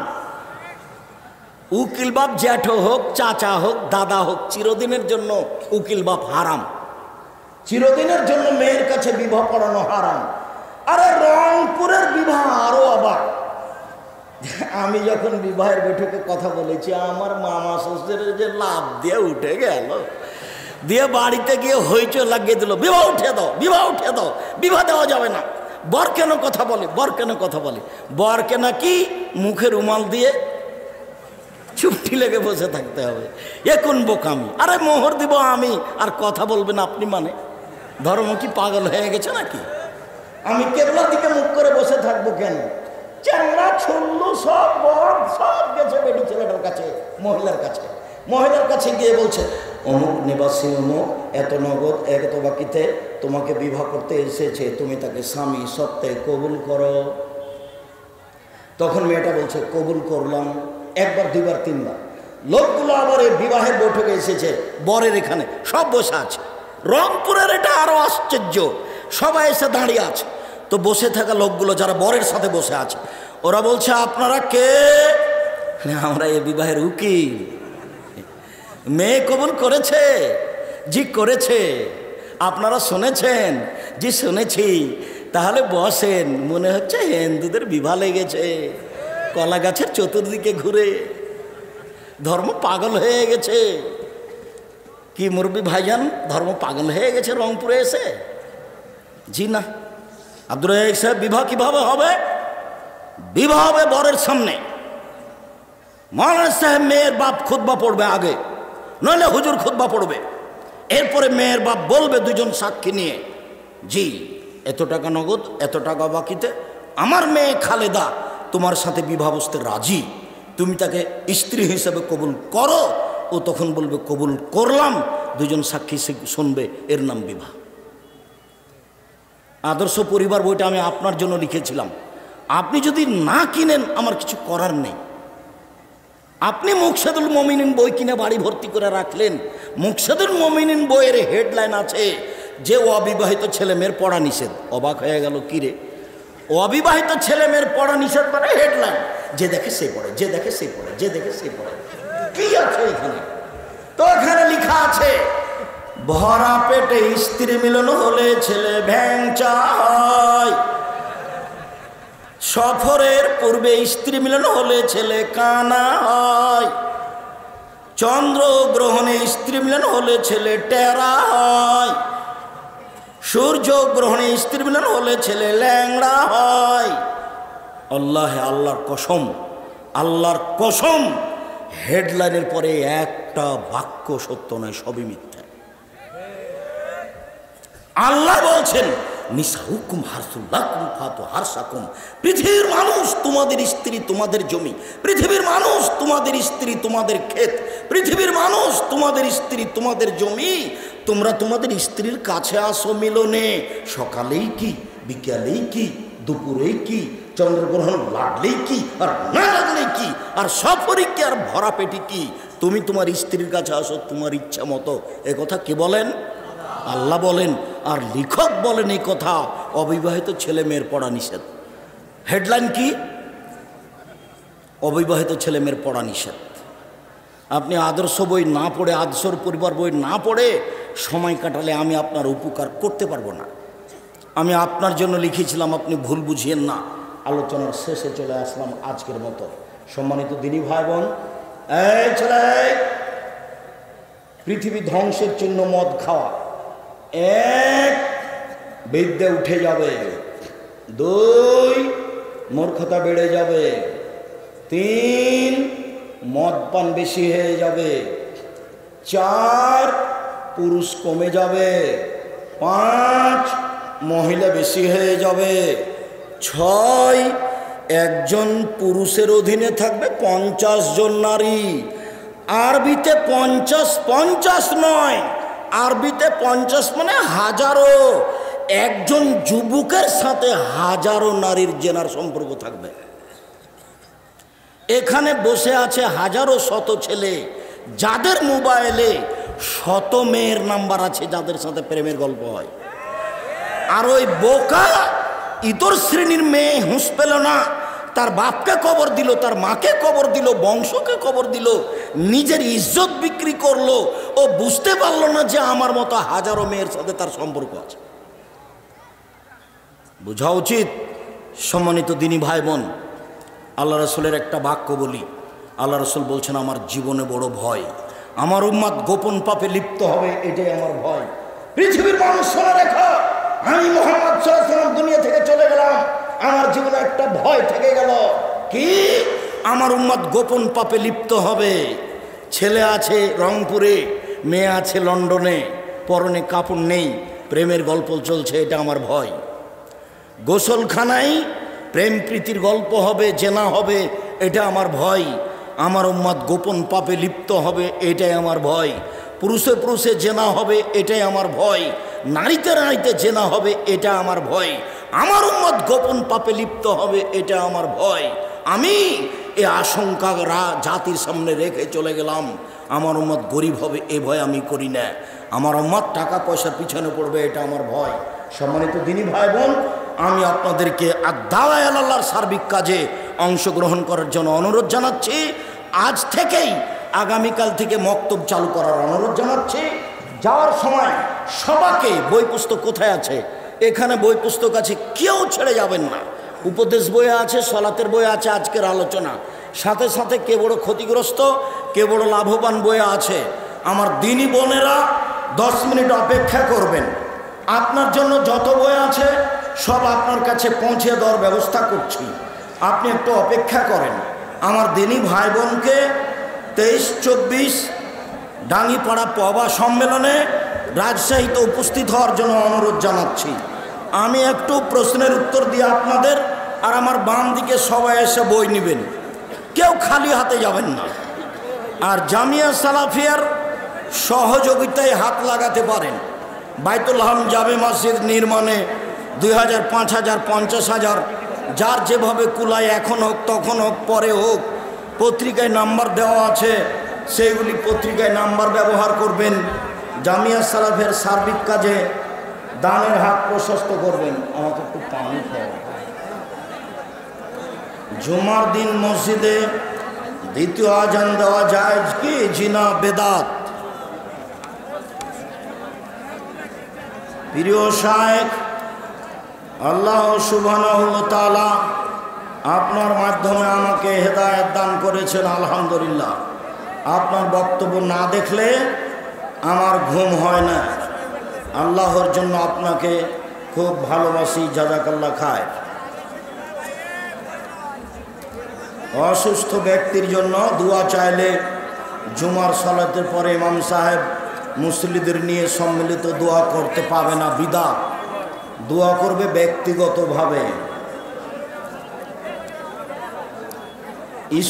উকিল বাপ জ্যাঠো হোক, চাচা হোক, দাদা হোক, চিরদিনের জন্য উকিল বাপ হারাম। চিরদিনের জন্য মেয়ের কাছে বিবাহ পড়ানো হারাম। আরে রংপুরের বিবাহ আরো অবাক। আমি যখন বিবাহের বৈঠকে কথা বলেছি, আমার মামা শ্বশুরের যে লাভ দিয়ে উঠে গেল, দিয়ে বাড়িতে গিয়ে হইচই লাগিয়ে দিল, বিবাহ উঠে দাও, বিবাহ উঠে দাও, বিবাহ দেওয়া যাবে না। বর কেন কথা বলে, বর কেন কথা বলে, বরকে নাকি মুখে রুমাল দিয়ে চুপটি লেগে বসে থাকতে হবে। এ কোন বোকামি? আরে মোহর দিব আমি, আর কথা বলবেন আপনি? মানে ধর্ম কি পাগল হয়ে গেছে নাকি? আমি কেবলার দিকে মুখ করে বসে থাকবো কেন? চ্যাংড়া ছুল্লু সব বর সব গেছে বেটি ছেলেটার কাছে, মহিলার কাছে। মহিলার কাছে গিয়ে বলছে, অমুক নিবাসী অমুক এত নগদ এত বাকিতে তোমাকে বিবাহ করতে এসেছে, তুমি তাকে স্বামী সত্ত্বে কবুল করো। তখন মেয়েটা বলছে, কবুল করলাম। 1 বার 2 বার 3 বার। লোকগুলো আবার এই বিবাহের বৈঠকে এসেছে, বরের এখানে সব বসে আছে। রংপুরের এটা আরো আশ্চর্য, সবাই এসে দাঁড়িয়ে আছে। তো বসে থাকা লোকগুলো যারা বরের সাথে বসে আছে, ওরা বলছে আপনারা কে? আমরা এই বিবাহের উকিল। মেয়ে কবুল করেছে? জি করেছে। আপনারা শুনেছেন? জি শুনেছি। তাহলে বসেন। মনে হচ্ছে হিন্দুদের বিবাহ লেগেছে, কলা গাছের চতুর্দিকে ঘুরে ধর্ম পাগল হয়ে গেছে। কি মুরব্বী ভাইজান, ধর্ম পাগল হয়ে গেছে রংপুরে এসে? জি না। আব্দুর রাজ্জাক সাহেব, বিবাহ কিভাবে হবে? বিবাহ হবে বরের সামনে। মাওলানা সাহেব মেয়ের বাপ খুতবা পড়বে আগে, নইলে হুজুর খুতবা পড়বে। এরপরে মেয়ের বাপ বলবে দুজন সাক্ষী নিয়ে, জি এত টাকা নগদ, এত টাকা বাকিতে আমার মেয়ে খালেদা তোমার সাথে বিবাহ বসতে রাজি, তুমি তাকে স্ত্রী হিসেবে কবুল করো। ও তখন বলবে কবুল করলাম। দুজন সাক্ষী শুনবে, এর নাম বিবাহ। আদর্শ পরিবার বইটা আমি আপনার জন্য লিখেছিলাম। আপনি যদি না কিনেন আমার কিছু করার নেই। আপনি মুকশেদুল মুমিনিন বই কিনে বাড়ি ভর্তি করে রাখলেন। মুকশেদুল মুমিনিন বইয়ের হেডলাইন আছে যে অবিবাহিত ছেলে মেয়ের পড়া নিষেধ। অবাক হয়ে গেল, কিরে অবিবাহিত ছেলে মেয়ের পড়া নিষেধ মানে হেডলাইন? যে দেখে সে পড়ে, যে দেখে সে পড়ে, যে দেখে সে পড়ে। কি আছে এখানে? তো এখানে লেখা আছে ভরা পেটে স্ত্রী মিলন হলে ছেলে ভ্যাংচা হয়, সফরের পূর্বে স্ত্রী মিলন হলে ছেলে কানা হয়, চন্দ্র গ্রহণে স্ত্রী মিলন হলে ছেলে টেরা হয়, সূর্য গ্রহণে স্ত্রী মিলন হলে ছেলে ল্যাংড়া হয়। আল্লাহ, আল্লাহর কসম, আল্লাহর কসম, হেডলাইনের পরে একটা বাক্য সত্য নয়, সবই মিথ্যা। আল্লাহ বলছেন নিসাউকুম হারসুল লাকুম ফাতু হারসাকুম, পৃথিবীর মানুষ তোমাদের স্ত্রী তোমাদের জমি, পৃথিবীর মানুষ তোমাদের স্ত্রী তোমাদের ক্ষেত, পৃথিবীর মানুষ তোমাদের স্ত্রী তোমাদের জমি। তোমরা তোমাদের স্ত্রীর কাছে আসো মিলনে, সকালেই কি, বিকালেই কি, দুপুরেই কি, চন্দ্রগ্রহণ লাগলেই কি আর না লাগলেই কি, আর সফরে কি আর ভরা পেটি কি, তুমি তোমার স্ত্রীর কাছে আসো তোমার ইচ্ছা মতো। এ কথা কে বলেন? আল্লাহ বলেন। আর লেখক বলেন এই কথা অবিবাহিত ছেলে মেয়ের পড়া নিষেধ। হেডলাইন কি? অবিবাহিত ছেলে মেয়ের পড়া নিষেধ। আপনি আদর্শ বই না পড়ে, আদর্শর পরিবার বই না পড়ে সময় কাটালে আমি আপনার উপকার করতে পারবো না। আমি আপনার জন্য লিখেছিলাম, আপনি ভুল বুঝিয়েন না। আলোচনার শেষে চলে আসলাম আজকের মতো। সম্মানিত দিনী ভাই বোন, এই ছেলে, পৃথিবী ধ্বংসের জন্য মদ খাওয়া, এক বিদ্যে উঠে যাবে, দুই মূর্খতা বেড়ে যাবে, তিন মদ পান বেশি হয়ে যাবে, চার পুরুষ কমে যাবে, পাঁচ মহিলা বেশি হয়ে যাবে, ছয় একজন পুরুষের অধীনে থাকবে 50 জন নারী। আরবিতে 50, 50 নয়, আরবিতে 50 মানে হাজারো। একজন যুবকের সাথে হাজারো নারীর জেনার সম্পর্ক থাকবে। এখানে বসে আছে হাজারো শত ছেলে যাদের মোবাইলে শত মেয়ের নাম্বার আছে, যাদের সাথে প্রেমের গল্প হয়। আর ওই বোকা ইতর শ্রেণীর মেয়ে হুঁশ পেল না, তার বাপকে কবর দিল, তার মাকে কবর দিল, বংশকে কবর দিল, নিজের ইজ্জত বিক্রি করলো। ও বুঝতে পারলো না যে আমার মতো হাজারো মেয়ের সাথে তার সম্পর্ক আছে। বোঝা উচিত। সম্মানিত দিনী ভাই বোন, আল্লাহ রসুলের একটা বাক্য বলি। আল্লাহ রসুল বলছেন আমার জীবনে বড় ভয়, আমার উম্মত গোপন পাপে লিপ্ত হবে, এটাই আমার ভয়। পৃথিবীর মানুষ শুনে রেখো, আমি মুহাম্মদ সাল্লাল্লাহু আলাইহি ওয়াসাল্লাম দুনিয়া থেকে চলে গেলাম, আমার জীবনে একটা ভয় থেকে গেল, কি? আমার উম্মত গোপন পাপে লিপ্ত হবে। ছেলে আছে রংপুরে, মেয়ে আছে লন্ডনে, পরনে কাপড় নেই, প্রেমের গল্প চলছে, এটা আমার ভয়। গোসলখানায় প্রেম প্রীতির গল্প হবে, জেনা হবে, এটা আমার ভয়। আমার উম্মত গোপন পাপে লিপ্ত হবে, এটাই আমার ভয়। পুরুষে পুরুষে জেনা হবে, এটাই আমার ভয়। নারীতে নারীতে জেনা হবে, এটা আমার ভয়। আমার উম্মত গোপন পাপে লিপ্ত হবে, এটা আমার ভয়। আমি এ আশঙ্কা জাতির সামনে রেখে চলে গেলাম। আমার উম্মত গরিব হবে এ ভয় আমি করি না, আমার উম্মত টাকা পয়সার পিছনে পড়বে এটা আমার ভয়। সম্মানিত দিনী ভাই বোন, আমি আপনাদেরকে দাওয়ায়ে আল্লাহর সার্বিক কাজে অংশগ্রহণ করার জন্য অনুরোধ জানাচ্ছি। আজ থেকেই আগামীকাল থেকে মক্তব চালু করার অনুরোধ জানাচ্ছি। যাওয়ার সময় সবাইকে বই পুস্তক কোথায় আছে, এখানে বই পুস্তক আছে, কেউ ছেড়ে যাবেন না। উপদেশ বই আছে, সলাতের বই আছে, আজকের আলোচনা সাথে সাথে কে বড় ক্ষতিগ্রস্ত কে বড় লাভবান বই আছে। আমার দিনী বোনেরা 10 মিনিট অপেক্ষা করবেন। আপনার জন্য যত বই আছে সব আপনার কাছে পৌঁছে দেওয়ার ব্যবস্থা করছি, আপনি একটু অপেক্ষা করেন। আমার দিনী ভাই বোনকে 23-24 ডাঙ্গিপাড়া পবা সম্মেলনে রাজশাহীতে উপস্থিত হওয়ার জন্য অনুরোধ জানাচ্ছি। আমি একটু প্রশ্নের উত্তর দিয়ে আপনাদের, আর আমার বাম দিকে সবাই এসে বই নেবেন, কেউ খালি হাতে যাবেন না। আর জামিয়া সালাফিয়ার সহযোগিতায় হাত লাগাতে পারেন। বাইতুল হাম জামে মসজিদ নির্মাণে 2000, 5000, 50,000 যার যেভাবে কুলায়, এখন হোক তখন হোক পরে হোক, পত্রিকায় নাম্বার দেওয়া আছে, সেইগুলি পত্রিকায় নাম্বার ব্যবহার করবেন। জামিয়া সালাফের সার্বিক কাজে দানের হাত প্রশস্ত করবেন। আমাকে একটু পানি খাওয়া। জুমার দিন মসজিদে দ্বিতীয় আজান দেওয়া যায় কি জিনা বেদাত? প্রিয় শায়েখ, আল্লাহ সুবহানাহু ওয়া তাআলা আপনার মাধ্যমে আমাকে হেদায়েত দান করেছেন, আলহামদুলিল্লাহ। আপনার বক্তব্য না দেখলে আমার ঘুম হয় না। আল্লাহর জন্য আপনাকে খুব ভালোবাসি, জাযাকাল্লাহ খায়। অসুস্থ ব্যক্তির জন্য দোয়া চাইলে জুমার সালাতের পরে ইমাম সাহেব মুসল্লিদের নিয়ে সম্মিলিত দোয়া করতে পাবে না, বিদআত। দোয়া করবে ব্যক্তিগতভাবে।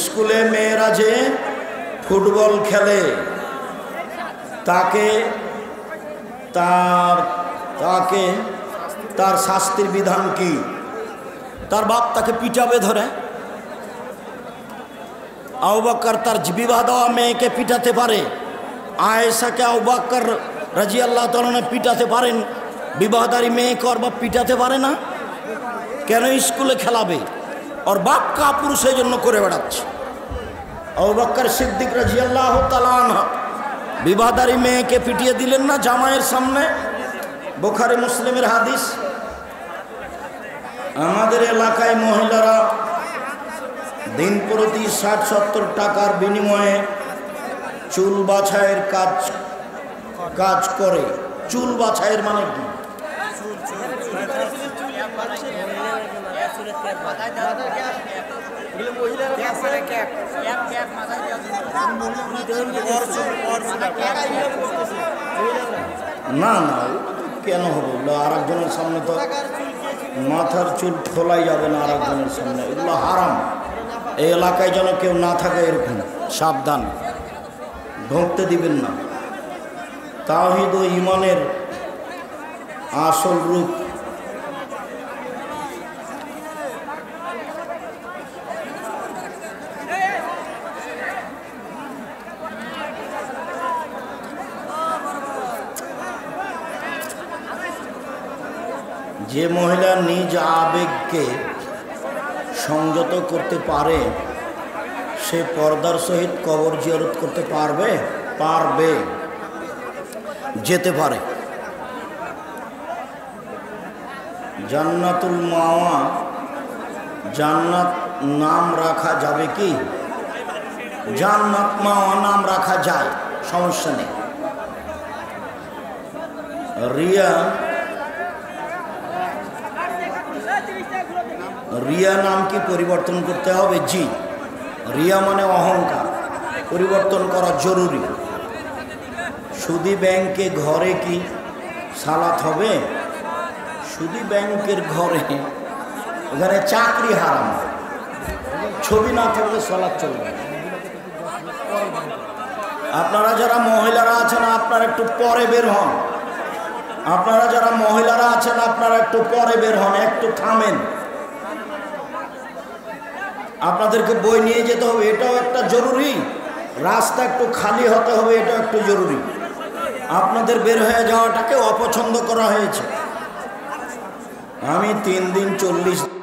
স্কুলে মেয়েরা যে ফুটবল খেলে তার শাস্তির বিধান কি? তার বাপ তাকে পিটাবে ধরে। আবু বকর তার বিবাহ দেওয়া মেয়েকে পিটাতে পারে, আয়েশাকে আবু বকর রাদিয়াল্লাহু তাআলা পিটাতে পারেন, বিবাহদারী মেয়েকে ওর বাপ পিটাতে পারে না কেন? স্কুলে খেলাবে, ওর বাপ কাপুরুষের জন্য করে বেড়াচ্ছে। আবু বকর সিদ্দিক রাদিয়াল্লাহু তাআলা বিবাহদারী মেয়েকে পিটিয়ে দিলেন না জামাইয়ের সামনে, বুখারী মুসলিমের হাদিস। আমাদের এলাকায় মহিলারা দিন প্রতি 60-70 টাকার বিনিময়ে চুল বাছাইয়ের কাজ করে। চুল বাছাইয়ের মানে কি? না না, কেন হবে? আর একজনের সামনে তো মাথার চুল খোলাই যাবে না, আর একজনের সামনে, এগুলো হারাম। এই এলাকায় যেন কেউ না থাকে এরকম, সাবধান, ঢুকতে দিবেন না। তাওহীদ ও ঈমানের আসল রূপ। যে মহিলা নিজ আবেগকে সংযত করতে পারে সে পর্দার সহিত কবর জিয়ারত করতে পারবে, যেতে পারে। জান্নাতুল মাওয়া, জান্নাত নাম রাখা যাবে কি? জান্নাত মাওয়া নাম রাখা যায়, সমস্যা নেই। রিয়া নাম কি পরিবর্তন করতে হবে? জি, রিয়া মানে অহংকার, পরিবর্তন করা জরুরি। সুদী ব্যাংকে ঘরে কি সালাত হবে? সুদী ব্যাংকের ঘরে, ওখানে চাকরি হারাম, ছবি না থাকলে সালাত চলবে। আপনারা যারা মহিলারা আছেন আপনারা একটু পরে বের হন। আপনারা যারা মহিলারা আছেন আপনারা একটু পরে বের হন, একটু থামেন। আপনাদেরকে বই নিয়ে যেতে হবে, এটাও একটা জরুরি। রাস্তা একটু খালি হতে হবে, এটাও একটু জরুরি। আপনাদের বের হয়ে যাওয়াটাকে অপছন্দ করা হয়েছে। আমি 3 দিন 40